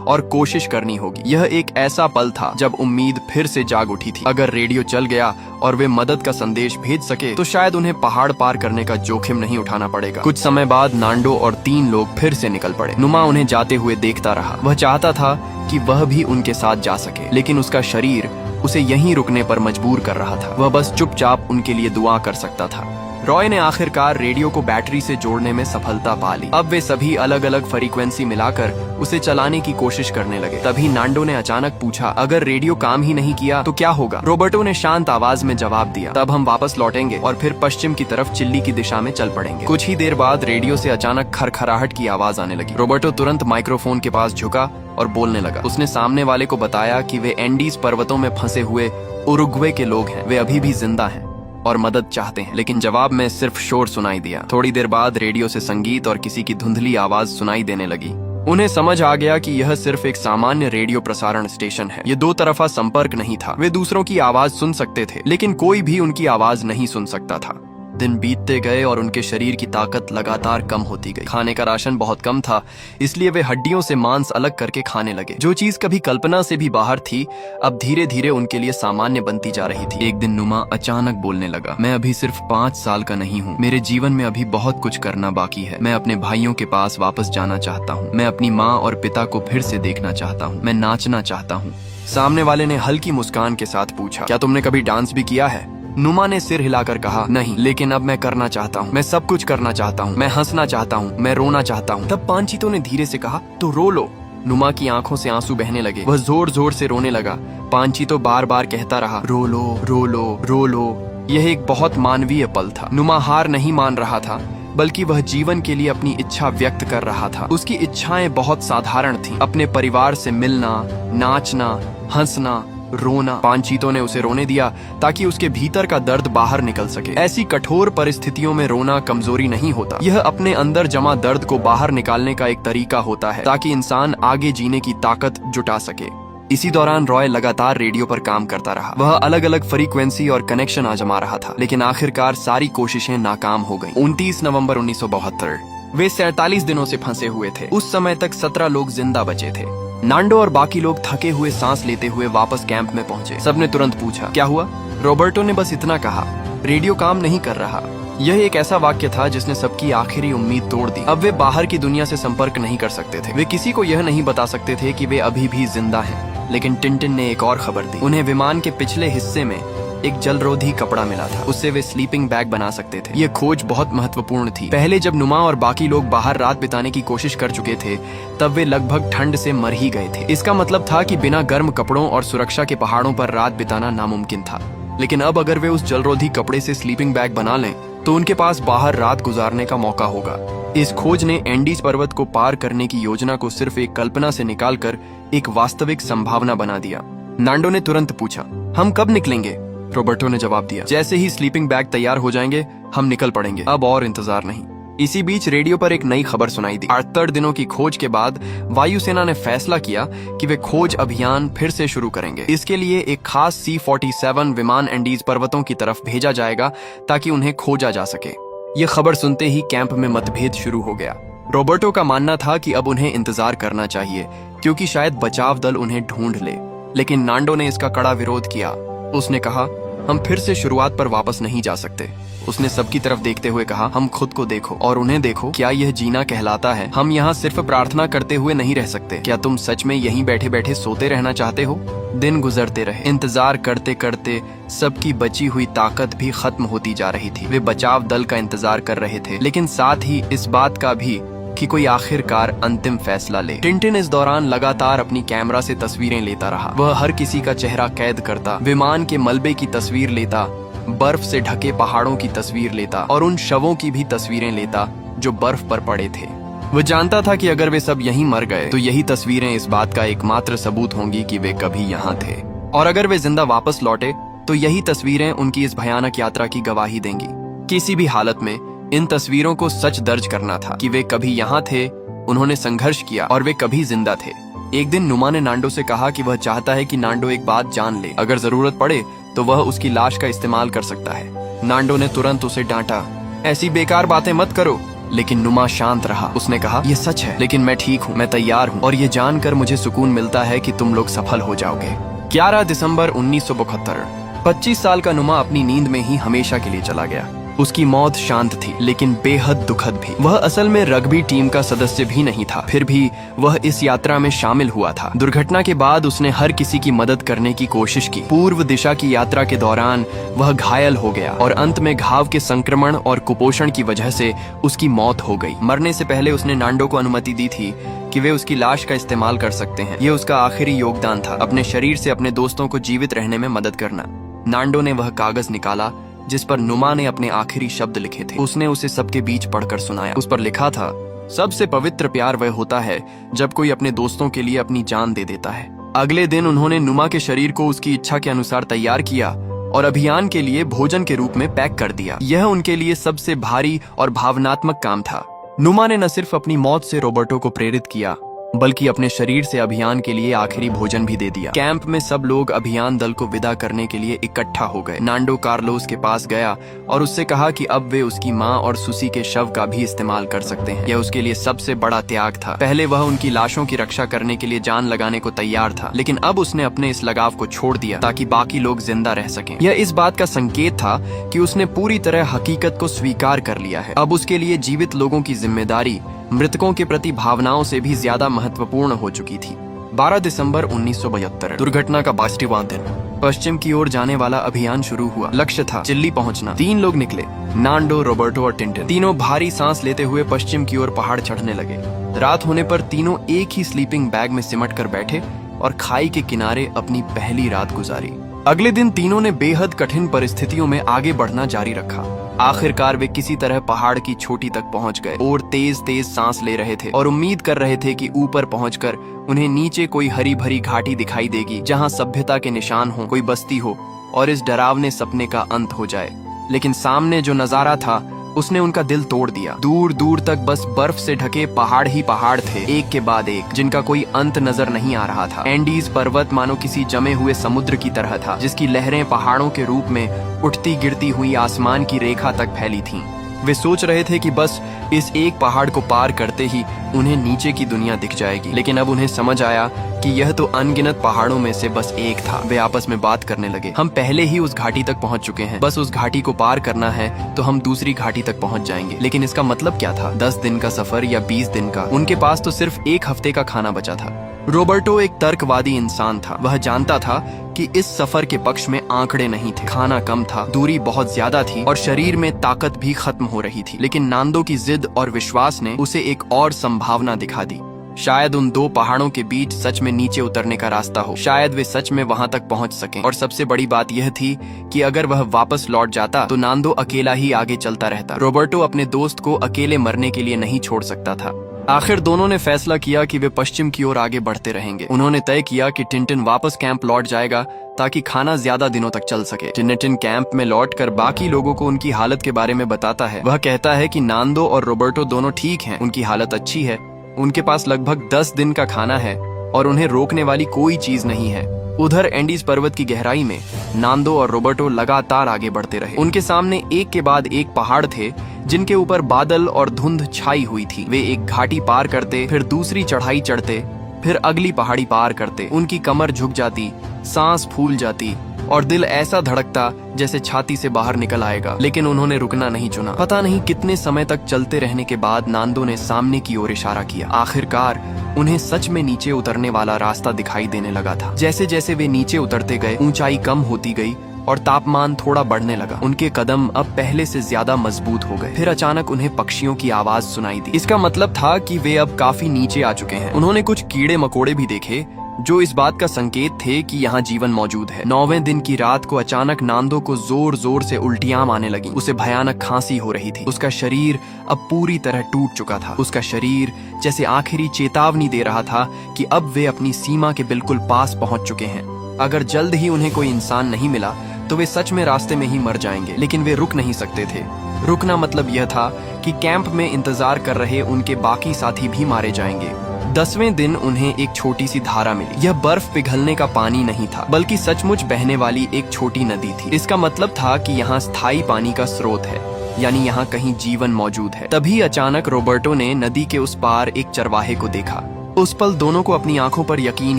और कोशिश करनी होगी। यह एक ऐसा पल था जब उम्मीद फिर से जाग उठी थी। अगर रेडियो चल गया और वे मदद का संदेश भेज सके तो शायद उन्हें पहाड़ पार करने का जोखिम नहीं उठाना पड़ेगा। कुछ समय बाद नांडो और 3 लोग फिर से निकल पड़े। नुमा उन्हें जाते हुए देखता रहा। वह चाहता था कि वह भी उनके साथ जा सके, लेकिन उसका शरीर उसे यहीं रुकने पर मजबूर कर रहा था। वह बस चुपचाप उनके लिए दुआ कर सकता था। रॉय ने आखिरकार रेडियो को बैटरी से जोड़ने में सफलता पा ली। अब वे सभी अलग अलग फ्रीक्वेंसी मिलाकर उसे चलाने की कोशिश करने लगे। तभी नांडो ने अचानक पूछा, अगर रेडियो काम ही नहीं किया तो क्या होगा? रॉबर्टो ने शांत आवाज में जवाब दिया, तब हम वापस लौटेंगे और फिर पश्चिम की तरफ चिल्ली की दिशा में चल पड़ेंगे। कुछ ही देर बाद रेडियो से अचानक खरखराहट की आवाज आने लगी। रॉबर्टो तुरंत माइक्रोफोन के पास झुका और बोलने लगा। उसने सामने वाले को बताया कि वे एंडीज पर्वतों में फंसे हुए उरुग्वे के लोग हैं। वे अभी भी जिंदा हैं और मदद चाहते हैं। लेकिन जवाब में सिर्फ शोर सुनाई दिया। थोड़ी देर बाद रेडियो से संगीत और किसी की धुंधली आवाज सुनाई देने लगी। उन्हें समझ आ गया कि यह सिर्फ एक सामान्य रेडियो प्रसारण स्टेशन है। ये दो तरफा संपर्क नहीं था। वे दूसरों की आवाज सुन सकते थे, लेकिन कोई भी उनकी आवाज नहीं सुन सकता था। दिन बीतते गए और उनके शरीर की ताकत लगातार कम होती गई। खाने का राशन बहुत कम था, इसलिए वे हड्डियों से मांस अलग करके खाने लगे। जो चीज कभी कल्पना से भी बाहर थी, अब धीरे धीरे उनके लिए सामान्य बनती जा रही थी। एक दिन नुमा अचानक बोलने लगा, मैं अभी सिर्फ 5 साल का नहीं हूँ। मेरे जीवन में अभी बहुत कुछ करना बाकी है। मैं अपने भाइयों के पास वापस जाना चाहता हूँ। मैं अपनी माँ और पिता को फिर से देखना चाहता हूँ। मैं नाचना चाहता हूँ। सामने वाले ने हल्की मुस्कान के साथ पूछा, क्या तुमने कभी डांस भी किया है? नुमा ने सिर हिलाकर कहा, नहीं, लेकिन अब मैं करना चाहता हूँ। मैं सब कुछ करना चाहता हूँ। मैं हंसना चाहता हूँ। मैं रोना चाहता हूँ। तब पांचीतो ने धीरे से कहा, तो रो लो। नुमा की आंखों से आंसू बहने लगे। वह जोर जोर से रोने लगा। पांचीतो बार बार कहता रहा, रो लो, रो लो, रो लो। यह एक बहुत मानवीय पल था। नुमा हार नहीं मान रहा था, बल्कि वह जीवन के लिए अपनी इच्छा व्यक्त कर रहा था। उसकी इच्छाएं बहुत साधारण थीं। अपने परिवार से मिलना, नाचना, हंसना, रोना। पांचीतो ने उसे रोने दिया ताकि उसके भीतर का दर्द बाहर निकल सके। ऐसी कठोर परिस्थितियों में रोना कमजोरी नहीं होता। यह अपने अंदर जमा दर्द को बाहर निकालने का एक तरीका होता है, ताकि इंसान आगे जीने की ताकत जुटा सके। इसी दौरान रॉय लगातार रेडियो पर काम करता रहा। वह अलग अलग फ्रीक्वेंसी और कनेक्शन आजमा रहा था, लेकिन आखिरकार सारी कोशिशें नाकाम हो गईं। 29 नवंबर 1972 वे 47 दिनों से फंसे हुए थे। उस समय तक 17 लोग जिंदा बचे थे। नांडो और बाकी लोग थके हुए सांस लेते हुए वापस कैंप में पहुंचे। सबने तुरंत पूछा, क्या हुआ? रॉबर्टो ने बस इतना कहा, रेडियो काम नहीं कर रहा। यह एक ऐसा वाक्य था जिसने सबकी आखिरी उम्मीद तोड़ दी। अब वे बाहर की दुनिया से संपर्क नहीं कर सकते थे। वे किसी को यह नहीं बता सकते थे कि वे अभी भी जिंदा हैं। लेकिन टिंटिन ने एक और खबर दी। उन्हें विमान के पिछले हिस्से में एक जलरोधी कपड़ा मिला था। उससे वे स्लीपिंग बैग बना सकते थे। ये खोज बहुत महत्वपूर्ण थी। पहले जब नुमा और बाकी लोग बाहर रात बिताने की कोशिश कर चुके थे, तब वे लगभग ठंड से मर ही गए थे। इसका मतलब था कि बिना गर्म कपड़ों और सुरक्षा के पहाड़ों पर रात बिताना नामुमकिन था। लेकिन अब अगर वे उस जलरोधी कपड़े से स्लीपिंग बैग बना लें, तो उनके पास बाहर रात गुजारने का मौका होगा। इस खोज ने एंडीज पर्वत को पार करने की योजना को सिर्फ एक कल्पना से निकालकर एक वास्तविक संभावना बना दिया। नांडो ने तुरंत पूछा, हम कब निकलेंगे? रॉबर्टो ने जवाब दिया, जैसे ही स्लीपिंग बैग तैयार हो जाएंगे हम निकल पड़ेंगे। अब और इंतजार नहीं। इसी बीच रेडियो पर एक नई खबर सुनाई दी। 78 दिनों की खोज के बाद वायुसेना ने फैसला किया कि वे खोज अभियान फिर से शुरू करेंगे। इसके लिए एक खास C-47 विमान एंडीज पर्वतों की तरफ भेजा जाएगा ताकि उन्हें खोजा जा सके। ये खबर सुनते ही कैंप में मतभेद शुरू हो गया। रॉबर्टो का मानना था कि अब उन्हें इंतजार करना चाहिए, क्योंकि शायद बचाव दल उन्हें ढूंढ ले। लेकिन नांडो ने इसका कड़ा विरोध किया। उसने कहा, हम फिर से शुरुआत पर वापस नहीं जा सकते। उसने सबकी तरफ देखते हुए कहा, हम खुद को देखो और उन्हें देखो। क्या यह जीना कहलाता है? हम यहाँ सिर्फ प्रार्थना करते हुए नहीं रह सकते। क्या तुम सच में यहीं बैठे बैठे सोते रहना चाहते हो? दिन गुजरते रहे। इंतजार करते करते सबकी बची हुई ताकत भी खत्म होती जा रही थी। वे बचाव दल का इंतजार कर रहे थे, लेकिन साथ ही इस बात का भी कि कोई आखिरकार अंतिम फैसला ले। टिंटिन इस दौरान लगातार अपनी कैमरा से तस्वीरें लेता रहा। वह हर किसी का चेहरा कैद करता, विमान के मलबे की तस्वीर लेता, बर्फ से ढके पहाड़ों की तस्वीर लेता और उन शवों की भी तस्वीरें लेता जो बर्फ पर पड़े थे। वह जानता था कि अगर वे सब यहीं मर गए तो यही तस्वीरें इस बात का एकमात्र सबूत होंगी कि वे कभी यहाँ थे। और अगर वे जिंदा वापस लौटे तो यही तस्वीरें उनकी इस भयानक यात्रा की गवाही देंगी। किसी भी हालत में इन तस्वीरों को सच दर्ज करना था कि वे कभी यहाँ थे, उन्होंने संघर्ष किया और वे कभी जिंदा थे। एक दिन नुमा ने नांडो से कहा कि वह चाहता है कि नांडो एक बात जान ले। अगर जरूरत पड़े तो वह उसकी लाश का इस्तेमाल कर सकता है। नांडो ने तुरंत उसे डांटा, ऐसी बेकार बातें मत करो। लेकिन नुमा शांत रहा। उसने कहा, यह सच है, लेकिन मैं ठीक हूँ, मैं तैयार हूँ और ये जानकर मुझे सुकून मिलता है कि तुम लोग सफल हो जाओगे। 11 दिसंबर 1972। 25 साल का नुमा अपनी नींद में ही हमेशा के लिए चला गया। उसकी मौत शांत थी लेकिन बेहद दुखद भी। वह असल में रग्बी टीम का सदस्य भी नहीं था, फिर भी वह इस यात्रा में शामिल हुआ था। दुर्घटना के बाद उसने हर किसी की मदद करने की कोशिश की। पूर्व दिशा की यात्रा के दौरान वह घायल हो गया और अंत में घाव के संक्रमण और कुपोषण की वजह से उसकी मौत हो गई। मरने से पहले उसने नांडो को अनुमति दी थी कि वे उसकी लाश का इस्तेमाल कर सकते हैं। ये उसका आखिरी योगदान था, अपने शरीर से अपने दोस्तों को जीवित रहने में मदद करना। नांडो ने वह कागज निकाला जिस पर नुमा ने अपने आखिरी शब्द लिखे थे। उसने उसे सबके बीच पढ़कर सुनाया। उस पर लिखा था, सबसे पवित्र प्यार वह होता है जब कोई अपने दोस्तों के लिए अपनी जान दे देता है। अगले दिन उन्होंने नुमा के शरीर को उसकी इच्छा के अनुसार तैयार किया और अभियान के लिए भोजन के रूप में पैक कर दिया। यह उनके लिए सबसे भारी और भावनात्मक काम था। नुमा ने न सिर्फ अपनी मौत से रॉबर्टो को प्रेरित किया बल्कि अपने शरीर से अभियान के लिए आखिरी भोजन भी दे दिया। कैंप में सब लोग अभियान दल को विदा करने के लिए इकट्ठा हो गए। नांडो कार्लोस के पास गया और उससे कहा कि अब वे उसकी माँ और सुसी के शव का भी इस्तेमाल कर सकते हैं। यह उसके लिए सबसे बड़ा त्याग था। पहले वह उनकी लाशों की रक्षा करने के लिए जान लगाने को तैयार था, लेकिन अब उसने अपने इस लगाव को छोड़ दिया ताकि बाकी लोग जिंदा रह सकें। यह इस बात का संकेत था कि उसने पूरी तरह हकीकत को स्वीकार कर लिया है। अब उसके लिए जीवित लोगों की जिम्मेदारी मृतकों के प्रति भावनाओं से भी ज्यादा महत्वपूर्ण हो चुकी थी। 12 दिसंबर 1972 दुर्घटना का 22वां दिन। पश्चिम की ओर जाने वाला अभियान शुरू हुआ। लक्ष्य था चिल्ली पहुंचना। 3 लोग निकले, नांडो, रॉबर्टो और टिंटिन। तीनों भारी सांस लेते हुए पश्चिम की ओर पहाड़ चढ़ने लगे। रात होने पर तीनों एक ही स्लीपिंग बैग में सिमट कर बैठे और खाई के किनारे अपनी पहली रात गुजारी। अगले दिन तीनों ने बेहद कठिन परिस्थितियों में आगे बढ़ना जारी रखा। आखिरकार वे किसी तरह पहाड़ की चोटी तक पहुंच गए और तेज तेज सांस ले रहे थे और उम्मीद कर रहे थे कि ऊपर पहुंचकर उन्हें नीचे कोई हरी भरी घाटी दिखाई देगी जहां सभ्यता के निशान हो, कोई बस्ती हो और इस डरावने सपने का अंत हो जाए। लेकिन सामने जो नजारा था उसने उनका दिल तोड़ दिया। दूर दूर तक बस बर्फ से ढके पहाड़ ही पहाड़ थे, एक के बाद एक, जिनका कोई अंत नजर नहीं आ रहा था। एंडीज पर्वत मानो किसी जमे हुए समुद्र की तरह था, जिसकी लहरें पहाड़ों के रूप में उठती गिरती हुई आसमान की रेखा तक फैली थीं। वे सोच रहे थे कि बस इस एक पहाड़ को पार करते ही उन्हें नीचे की दुनिया दिख जाएगी, लेकिन अब उन्हें समझ आया कि यह तो अनगिनत पहाड़ों में से बस एक था। वे आपस में बात करने लगे, हम पहले ही उस घाटी तक पहुंच चुके हैं, बस उस घाटी को पार करना है तो हम दूसरी घाटी तक पहुंच जाएंगे। लेकिन इसका मतलब क्या था? 10 दिन का सफर या 20 दिन का? उनके पास तो सिर्फ 1 हफ्ते का खाना बचा था। रॉबर्टो एक तर्कवादी इंसान था। वह जानता था कि इस सफर के पक्ष में आंकड़े नहीं थे, खाना कम था, दूरी बहुत ज्यादा थी और शरीर में ताकत भी खत्म हो रही थी। लेकिन नांदो की जिद और विश्वास ने उसे एक और संभावना दिखा दी। शायद उन 2 पहाड़ों के बीच सच में नीचे उतरने का रास्ता हो, शायद वे सच में वहां तक पहुंच सकें। और सबसे बड़ी बात यह थी कि अगर वह वापस लौट जाता तो नांदो अकेला ही आगे चलता रहता। रॉबर्टो अपने दोस्त को अकेले मरने के लिए नहीं छोड़ सकता था। आखिर दोनों ने फैसला किया कि वे पश्चिम की ओर आगे बढ़ते रहेंगे। उन्होंने तय किया कि टिंटिन वापस कैंप लौट जाएगा ताकि खाना ज्यादा दिनों तक चल सके। टिंटिन कैंप में लौटकर बाकी लोगों को उनकी हालत के बारे में बताता है। वह कहता है कि नांदो और रॉबर्टो दोनों ठीक हैं, उनकी हालत अच्छी है, उनके पास लगभग 10 दिन का खाना है और उन्हें रोकने वाली कोई चीज नहीं है। उधर एंडीज पर्वत की गहराई में नांदो और रॉबर्टो लगातार आगे बढ़ते रहे। उनके सामने एक के बाद एक पहाड़ थे जिनके ऊपर बादल और धुंध छाई हुई थी। वे एक घाटी पार करते, फिर दूसरी चढ़ाई चढ़ते, फिर अगली पहाड़ी पार करते। उनकी कमर झुक जाती, सांस फूल जाती और दिल ऐसा धड़कता जैसे छाती से बाहर निकल आएगा। लेकिन उन्होंने रुकना नहीं चुना। पता नहीं कितने समय तक चलते रहने के बाद नांदो ने सामने की ओर इशारा किया। आखिरकार उन्हें सच में नीचे उतरने वाला रास्ता दिखाई देने लगा था। जैसे जैसे वे नीचे उतरते गए, ऊंचाई कम होती गई और तापमान थोड़ा बढ़ने लगा। उनके कदम अब पहले से ज्यादा मजबूत हो गए। फिर अचानक उन्हें पक्षियों की आवाज सुनाई दी। इसका मतलब था कि वे अब काफी नीचे आ चुके हैं। उन्होंने कुछ कीड़े मकोड़े भी देखे जो इस बात का संकेत थे कि यहाँ जीवन मौजूद है। 9वें दिन की रात को अचानक नांदो को जोर जोर से उल्टियां आने लगी। उसे भयानक खांसी हो रही थी। उसका शरीर अब पूरी तरह टूट चुका था। उसका शरीर जैसे आखिरी चेतावनी दे रहा था कि अब वे अपनी सीमा के बिल्कुल पास पहुंच चुके हैं। अगर जल्द ही उन्हें कोई इंसान नहीं मिला तो वे सच में रास्ते में ही मर जाएंगे। लेकिन वे रुक नहीं सकते थे। रुकना मतलब यह था कि कैंप में इंतजार कर रहे उनके बाकी साथी भी मारे जाएंगे। 10वें दिन उन्हें एक छोटी सी धारा मिली। यह बर्फ पिघलने का पानी नहीं था, बल्कि सचमुच बहने वाली एक छोटी नदी थी। इसका मतलब था कि यहाँ स्थायी पानी का स्रोत है, यानी यहाँ कहीं जीवन मौजूद है। तभी अचानक रॉबर्टो ने नदी के उस पार एक चरवाहे को देखा। उस पल दोनों को अपनी आंखों पर यकीन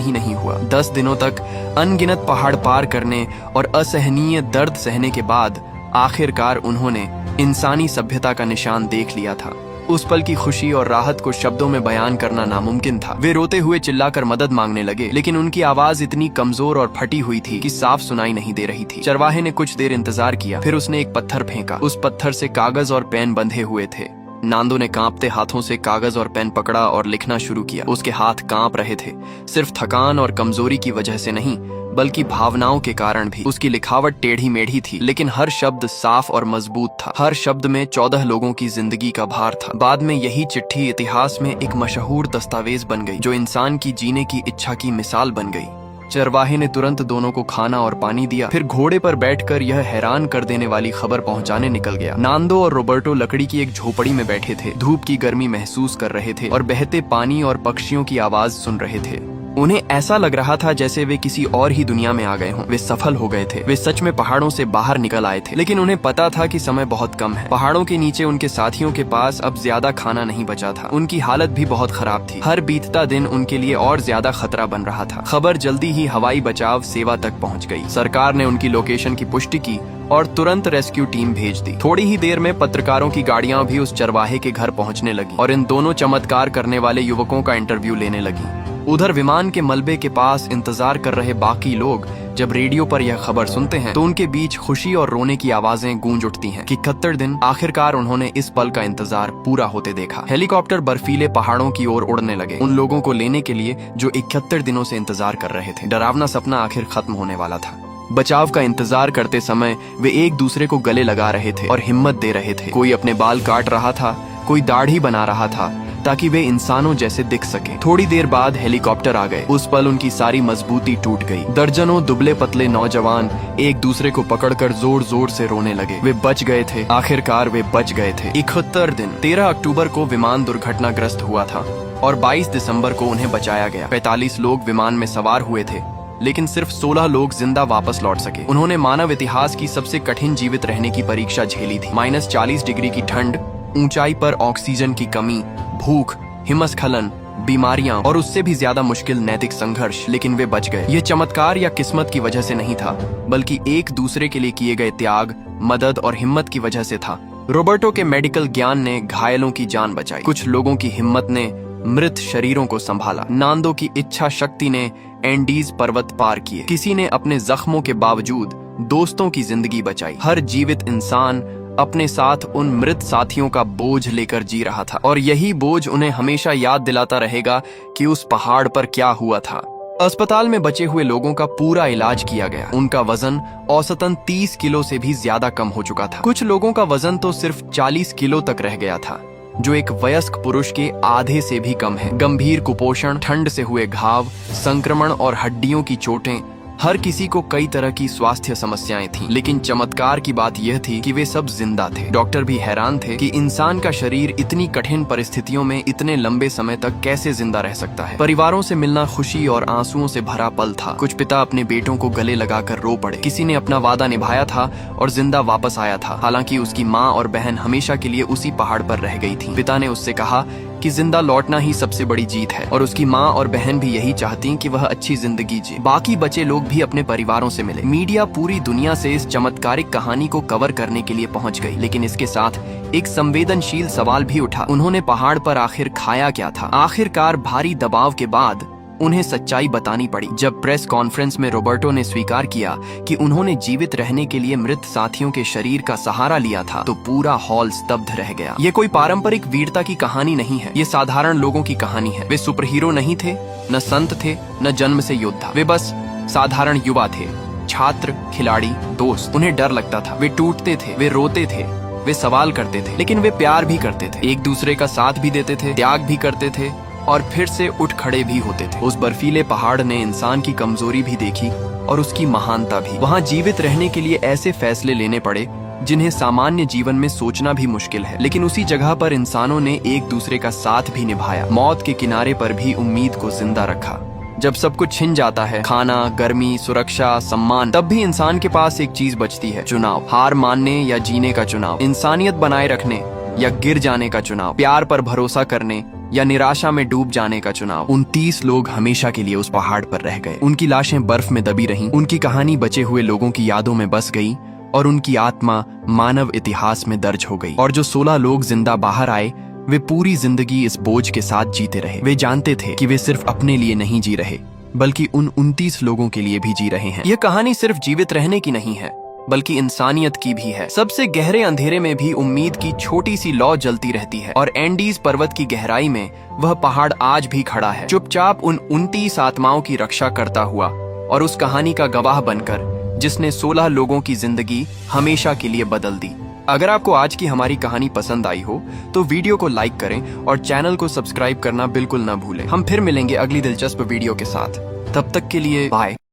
ही नहीं हुआ। 10 दिनों तक अनगिनत पहाड़ पार करने और असहनीय दर्द सहने के बाद आखिरकार उन्होंने इंसानी सभ्यता का निशान देख लिया था। उस पल की खुशी और राहत को शब्दों में बयान करना नामुमकिन था। वे रोते हुए चिल्लाकर मदद मांगने लगे, लेकिन उनकी आवाज इतनी कमजोर और फटी हुई थी कि साफ सुनाई नहीं दे रही थी। चरवाहे ने कुछ देर इंतजार किया, फिर उसने एक पत्थर फेंका। उस पत्थर से कागज और पेन बंधे हुए थे। नांदो ने कांपते हाथों से कागज और पेन पकड़ा और लिखना शुरू किया। उसके हाथ कांप रहे थे, सिर्फ थकान और कमजोरी की वजह से नहीं, बल्कि भावनाओं के कारण भी। उसकी लिखावट टेढ़ी मेढ़ी थी, लेकिन हर शब्द साफ और मजबूत था। हर शब्द में 14 लोगों की जिंदगी का भार था। बाद में यही चिट्ठी इतिहास में एक मशहूर दस्तावेज बन गई, जो इंसान की जीने की इच्छा की मिसाल बन गई। चरवाहे ने तुरंत दोनों को खाना और पानी दिया, फिर घोड़े पर बैठकर यह हैरान कर देने वाली खबर पहुंचाने निकल गया। नांदो और रोबर्टो लकड़ी की एक झोपड़ी में बैठे थे, धूप की गर्मी महसूस कर रहे थे और बहते पानी और पक्षियों की आवाज सुन रहे थे। उन्हें ऐसा लग रहा था जैसे वे किसी और ही दुनिया में आ गए हों। वे सफल हो गए थे, वे सच में पहाड़ों से बाहर निकल आए थे। लेकिन उन्हें पता था कि समय बहुत कम है। पहाड़ों के नीचे उनके साथियों के पास अब ज्यादा खाना नहीं बचा था। उनकी हालत भी बहुत खराब थी। हर बीतता दिन उनके लिए और ज्यादा खतरा बन रहा था। खबर जल्दी ही हवाई बचाव सेवा तक पहुंच गई। सरकार ने उनकी लोकेशन की पुष्टि की और तुरंत रेस्क्यू टीम भेज दी। थोड़ी ही देर में पत्रकारों की गाड़ियां भी उस चरवाहे के घर पहुंचने लगी और इन दोनों चमत्कार करने वाले युवकों का इंटरव्यू लेने लगी। उधर विमान के मलबे के पास इंतजार कर रहे बाकी लोग जब रेडियो पर यह खबर सुनते हैं तो उनके बीच खुशी और रोने की आवाजें गूंज उठती हैं कि 71 दिन आखिरकार उन्होंने इस पल का इंतजार पूरा होते देखा। हेलीकॉप्टर बर्फीले पहाड़ों की ओर उड़ने लगे, उन लोगों को लेने के लिए जो 71 दिनों से इंतजार कर रहे थे। डरावना सपना आखिर खत्म होने वाला था। बचाव का इंतजार करते समय वे एक दूसरे को गले लगा रहे थे और हिम्मत दे रहे थे। कोई अपने बाल काट रहा था, कोई दाढ़ी बना रहा था ताकि वे इंसानों जैसे दिख सके। थोड़ी देर बाद हेलीकॉप्टर आ गए। उस पल उनकी सारी मजबूती टूट गई। दर्जनों दुबले पतले नौजवान एक दूसरे को पकड़कर जोर जोर से रोने लगे। वे बच गए थे, आखिरकार वे बच गए थे। 71 दिन 13 अक्टूबर को विमान दुर्घटनाग्रस्त हुआ था और 22 दिसंबर को उन्हें बचाया गया। 45 लोग विमान में सवार हुए थे, लेकिन सिर्फ 16 लोग जिंदा वापस लौट सके। उन्होंने मानव इतिहास की सबसे कठिन जीवित रहने की परीक्षा झेली थी। -40 डिग्री की ठंड, ऊंचाई पर ऑक्सीजन की कमी, भूख, हिमस्खलन, बीमारियां और उससे भी ज्यादा मुश्किल नैतिक संघर्ष, लेकिन वे बच गए। ये चमत्कार या किस्मत की वजह से नहीं था, बल्कि एक दूसरे के लिए किए गए त्याग, मदद और हिम्मत की वजह से था। रोबर्टो के मेडिकल ज्ञान ने घायलों की जान बचाई। कुछ लोगों की हिम्मत ने मृत शरीरों को संभाला। नांदो की इच्छा शक्ति ने एंडीज पर्वत पार किए। किसी ने अपने जख्मों के बावजूद दोस्तों की जिंदगी बचाई। हर जीवित इंसान अपने साथ उन मृत साथियों का बोझ लेकर जी रहा था और यही बोझ उन्हें हमेशा याद दिलाता रहेगा कि उस पहाड़ पर क्या हुआ था। अस्पताल में बचे हुए लोगों का पूरा इलाज किया गया। उनका वजन औसतन 30 किलो से भी ज्यादा कम हो चुका था। कुछ लोगों का वजन तो सिर्फ 40 किलो तक रह गया था, जो एक वयस्क पुरुष के आधे से भी कम है। गंभीर कुपोषण, ठंड से हुए घाव, संक्रमण और हड्डियों की चोटें, हर किसी को कई तरह की स्वास्थ्य समस्याएं थीं। लेकिन चमत्कार की बात यह थी कि वे सब जिंदा थे। डॉक्टर भी हैरान थे कि इंसान का शरीर इतनी कठिन परिस्थितियों में इतने लंबे समय तक कैसे जिंदा रह सकता है। परिवारों से मिलना खुशी और आंसुओं से भरा पल था। कुछ पिता अपने बेटों को गले लगाकर रो पड़े। किसी ने अपना वादा निभाया था और जिंदा वापस आया था। हालांकि उसकी माँ और बहन हमेशा के लिए उसी पहाड़ पर रह गई थी। पिता ने उससे कहा कि जिंदा लौटना ही सबसे बड़ी जीत है और उसकी माँ और बहन भी यही चाहती कि वह अच्छी जिंदगी जिए। बाकी बचे लोग भी अपने परिवारों से मिले। मीडिया पूरी दुनिया से इस चमत्कारिक कहानी को कवर करने के लिए पहुंच गई, लेकिन इसके साथ एक संवेदनशील सवाल भी उठा। उन्होंने पहाड़ पर आखिर खाया क्या था? आखिरकार भारी दबाव के बाद उन्हें सच्चाई बतानी पड़ी। जब प्रेस कॉन्फ्रेंस में रोबर्टो ने स्वीकार किया कि उन्होंने जीवित रहने के लिए मृत साथियों के शरीर का सहारा लिया था, तो पूरा हॉल स्तब्ध रह गया। ये कोई पारंपरिक वीरता की कहानी नहीं है, ये साधारण लोगों की कहानी है। वे सुपर हीरो नहीं थे, न संत थे, न जन्म से योद्धा। वे बस साधारण युवा थे, छात्र, खिलाड़ी, दोस्त। उन्हें डर लगता था, वे टूटते थे, वे रोते थे, वे सवाल करते थे, लेकिन वे प्यार भी करते थे, एक दूसरे का साथ भी देते थे, त्याग भी करते थे और फिर से उठ खड़े भी होते थे। उस बर्फीले पहाड़ ने इंसान की कमजोरी भी देखी और उसकी महानता भी। वहाँ जीवित रहने के लिए ऐसे फैसले लेने पड़े जिन्हें सामान्य जीवन में सोचना भी मुश्किल है, लेकिन उसी जगह पर इंसानों ने एक दूसरे का साथ भी निभाया। मौत के किनारे पर भी उम्मीद को जिंदा रखा। जब सब कुछ छिन जाता है, खाना, गर्मी, सुरक्षा, सम्मान, तब भी इंसान के पास एक चीज बचती है, चुनाव। हार मानने या जीने का चुनाव, इंसानियत बनाए रखने या गिर जाने का चुनाव, प्यार पर भरोसा करने या निराशा में डूब जाने का चुनाव। 29 लोग हमेशा के लिए उस पहाड़ पर रह गए। उनकी लाशें बर्फ में दबी रहीं, उनकी कहानी बचे हुए लोगों की यादों में बस गई और उनकी आत्मा मानव इतिहास में दर्ज हो गई। और जो 16 लोग जिंदा बाहर आए, वे पूरी जिंदगी इस बोझ के साथ जीते रहे। वे जानते थे कि वे सिर्फ अपने लिए नहीं जी रहे, बल्कि उन 29 लोगों के लिए भी जी रहे हैं। यह कहानी सिर्फ जीवित रहने की नहीं है, बल्कि इंसानियत की भी है। सबसे गहरे अंधेरे में भी उम्मीद की छोटी सी लौ जलती रहती है, और एंडीज पर्वत की गहराई में वह पहाड़ आज भी खड़ा है, चुपचाप उन 29 आत्माओं की रक्षा करता हुआ और उस कहानी का गवाह बनकर जिसने 16 लोगों की जिंदगी हमेशा के लिए बदल दी। अगर आपको आज की हमारी कहानी पसंद आई हो तो वीडियो को लाइक करें और चैनल को सब्सक्राइब करना बिल्कुल ना भूलें। हम फिर मिलेंगे अगली दिलचस्प वीडियो के साथ। तब तक के लिए बाय।